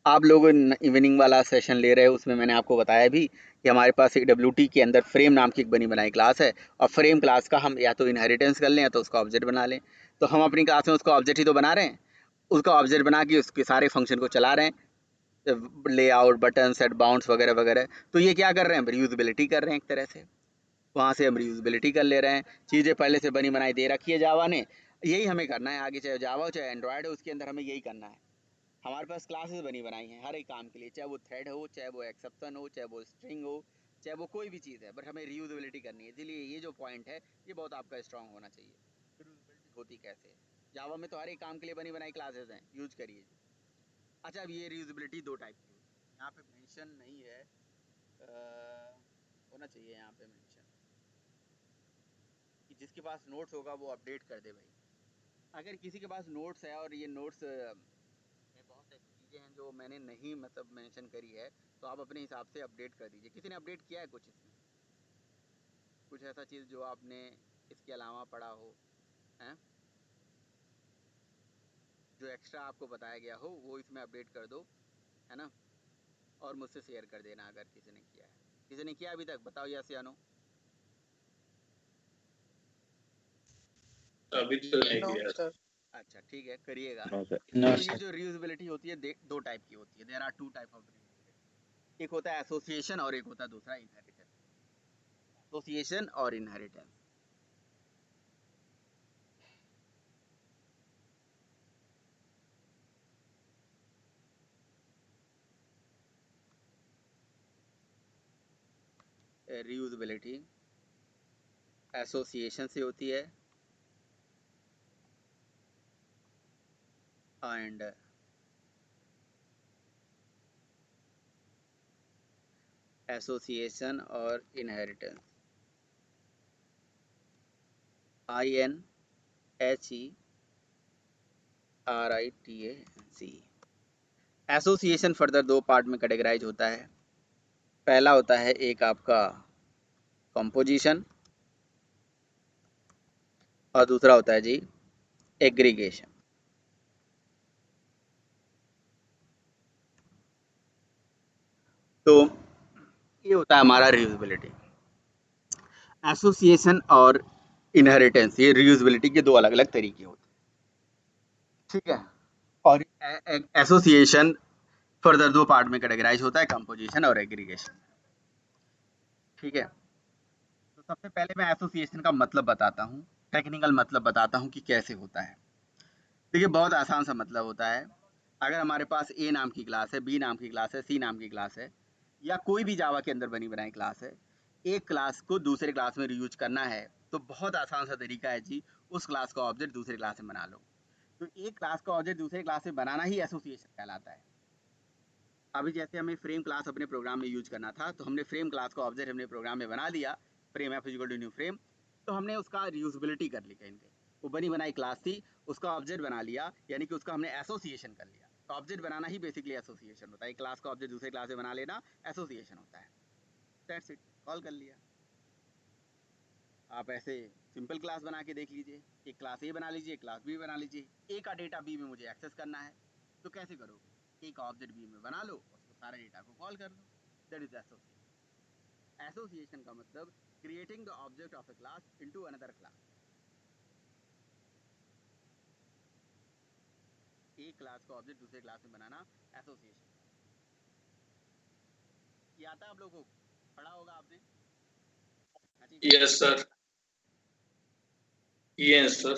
आप लोग इवनिंग वाला सेशन ले रहे हो, उसमें मैंने आपको बताया भी कि हमारे पास एक WT के अंदर फ्रेम नाम की एक बनी बनाई क्लास है, और फ्रेम क्लास का हम या तो इनहेरिटेंस कर लें या तो उसका ऑब्जेक्ट बना लें। तो हम अपनी क्लास में उसका ऑब्जेक्ट ही तो बना रहे हैं, उसका ऑब्जेक्ट बना के उसके सारे फंक्शन को चला रहे हैं, लेआउट, बटन, सेट, बाउंड्स वगैरह वगैरह। तो ये क्या कर रहे हैं, रियूजबिलिटी कर रहे हैं एक तरह से, वहाँ से हम रियूजबिलिटी कर ले रहे हैं। चीज़ें पहले से बनी बनाई दे रखी है जावा ने, यही हमें करना है आगे, चाहे जावा हो चाहे एंड्रॉयड हो, उसके अंदर हमें यही करना है। हमारे पास क्लासेस बनी बनाई हैं हर एक काम के लिए, चाहे वो थ्रेड हो, चाहे वो एक्सेप्शन हो, चाहे वो स्ट्रिंग हो, चाहे वो कोई भी चीज़ है, बट हमें रियूजबिलिटी करनी है। इसलिए ये जो पॉइंट है ये बहुत आपका स्ट्रांग होना चाहिए। रियूजबिलिटी होती कैसे है, जावा में तो हर एक काम के लिए बनी बनाई क्लासेस हैं, यूज करिए। अच्छा, अब ये रियूजबिलिटी दो टाइप की होती है, यहाँ पे मेंशन नहीं है, होना चाहिए यहाँ पे मेंशन, कि जिसके पास नोट्स होगा वो अपडेट कर दे भाई। अगर किसी के पास नोट्स है और ये नोट्स में बहुत ऐसी चीज़ें हैं जो मैंने नहीं मतलब मेंशन करी है, तो आप अपने हिसाब से अपडेट कर दीजिए। किसी ने अपडेट किया है कुछ इसमें, कुछ ऐसा चीज़ जो आपने इसके अलावा पढ़ा हो, हैं, जो एक्स्ट्रा आपको बताया गया हो वो इसमें अपडेट कर दो, है ना, और मुझसे शेयर कर देना अगर किसी ने किया है। किसी ने किया अभी तक, बताओ यस या नो। अभी तो नहीं नो किया। सर। अच्छा ठीक है, करिएगा। No sir. नो तो ये सर। जो रियूजबिलिटी होती है दो टाइप की होती है, there are two type of reusability. एक होता है एसोसिएशन और एक होता है दूसरा इनहेरिटेंस। एसोसिएशन और इनहेरिटेंस। रियूजबिलिटी एसोसिएशन से होती है एंड एसोसिएशन और इनहेरिटेंस, INHERITANC। एसोसिएशन फर्दर दो पार्ट में कैटेगराइज होता है। पहला होता है एक आपका कंपोजिशन और दूसरा होता है जी एग्रीगेशन। तो ये होता है हमारा रियूजबिलिटी। एसोसिएशन और इनहेरिटेंस ये रियूजबिलिटी के दो अलग अलग तरीके होते हैं, ठीक है। और एसोसिएशन फर्दर दो पार्ट में कैटेगराइज होता है, कंपोजिशन और एग्रीगेशन, ठीक है। तो सबसे पहले मैं एसोसिएशन का मतलब बताता हूँ, टेक्निकल मतलब बताता हूँ कि कैसे होता है। देखिए बहुत आसान सा मतलब होता है। अगर हमारे पास ए नाम की क्लास है, बी नाम की क्लास है, सी नाम की क्लास है, या कोई भी जावा के अंदर बनी बनाई क्लास है, एक क्लास को दूसरे क्लास में रीयूज करना है तो बहुत आसान सा तरीका है जी, उस क्लास का ऑब्जेक्ट दूसरे क्लास में बना लो। तो एक क्लास का ऑब्जेक्ट दूसरे क्लास में बनाना ही एसोसिएशन कहलाता है। अभी जैसे हमें फ्रेम क्लास अपने प्रोग्राम में यूज करना था, तो हमने फ्रेम क्लास का ऑब्जेक्ट हमने प्रोग्राम में बना लिया, frame F equal to new frame, तो हमने उसका रियूजबिलिटी कर ली कहीं पे। वो बनी बनाई क्लास थी, उसका ऑब्जेक्ट बना लिया, यानी कि उसका हमने एसोसिएशन कर लिया। तो ऑब्जेक्ट बनाना ही बेसिकली एसोसिएशन होता है, एक क्लास का ऑब्जेक्ट दूसरे क्लास में बना लेना एसोसिएशन होता है। दैट्स इट, कॉल कर लिया। आप ऐसे सिंपल क्लास बना के देख लीजिए, एक क्लास ए बना लीजिए, एक क्लास बी बना लीजिए। ए का डेटा बी में मुझे एक्सेस करना है, तो कैसे करोगे, ए का ऑब्जेक्ट बी में बना लो, उसको सारे डेटा को कॉल कर लो, दैट इज एसोसिएशन। एसोसिएशन का मतलब creating the object of A class into another class. एक क्लास का ऑब्जेक्ट दूसरे क्लास में बनाना एसोसिएशन। ये आता है आप लोगों को, पढ़ा होगा आपने? Yes sir, yes sir.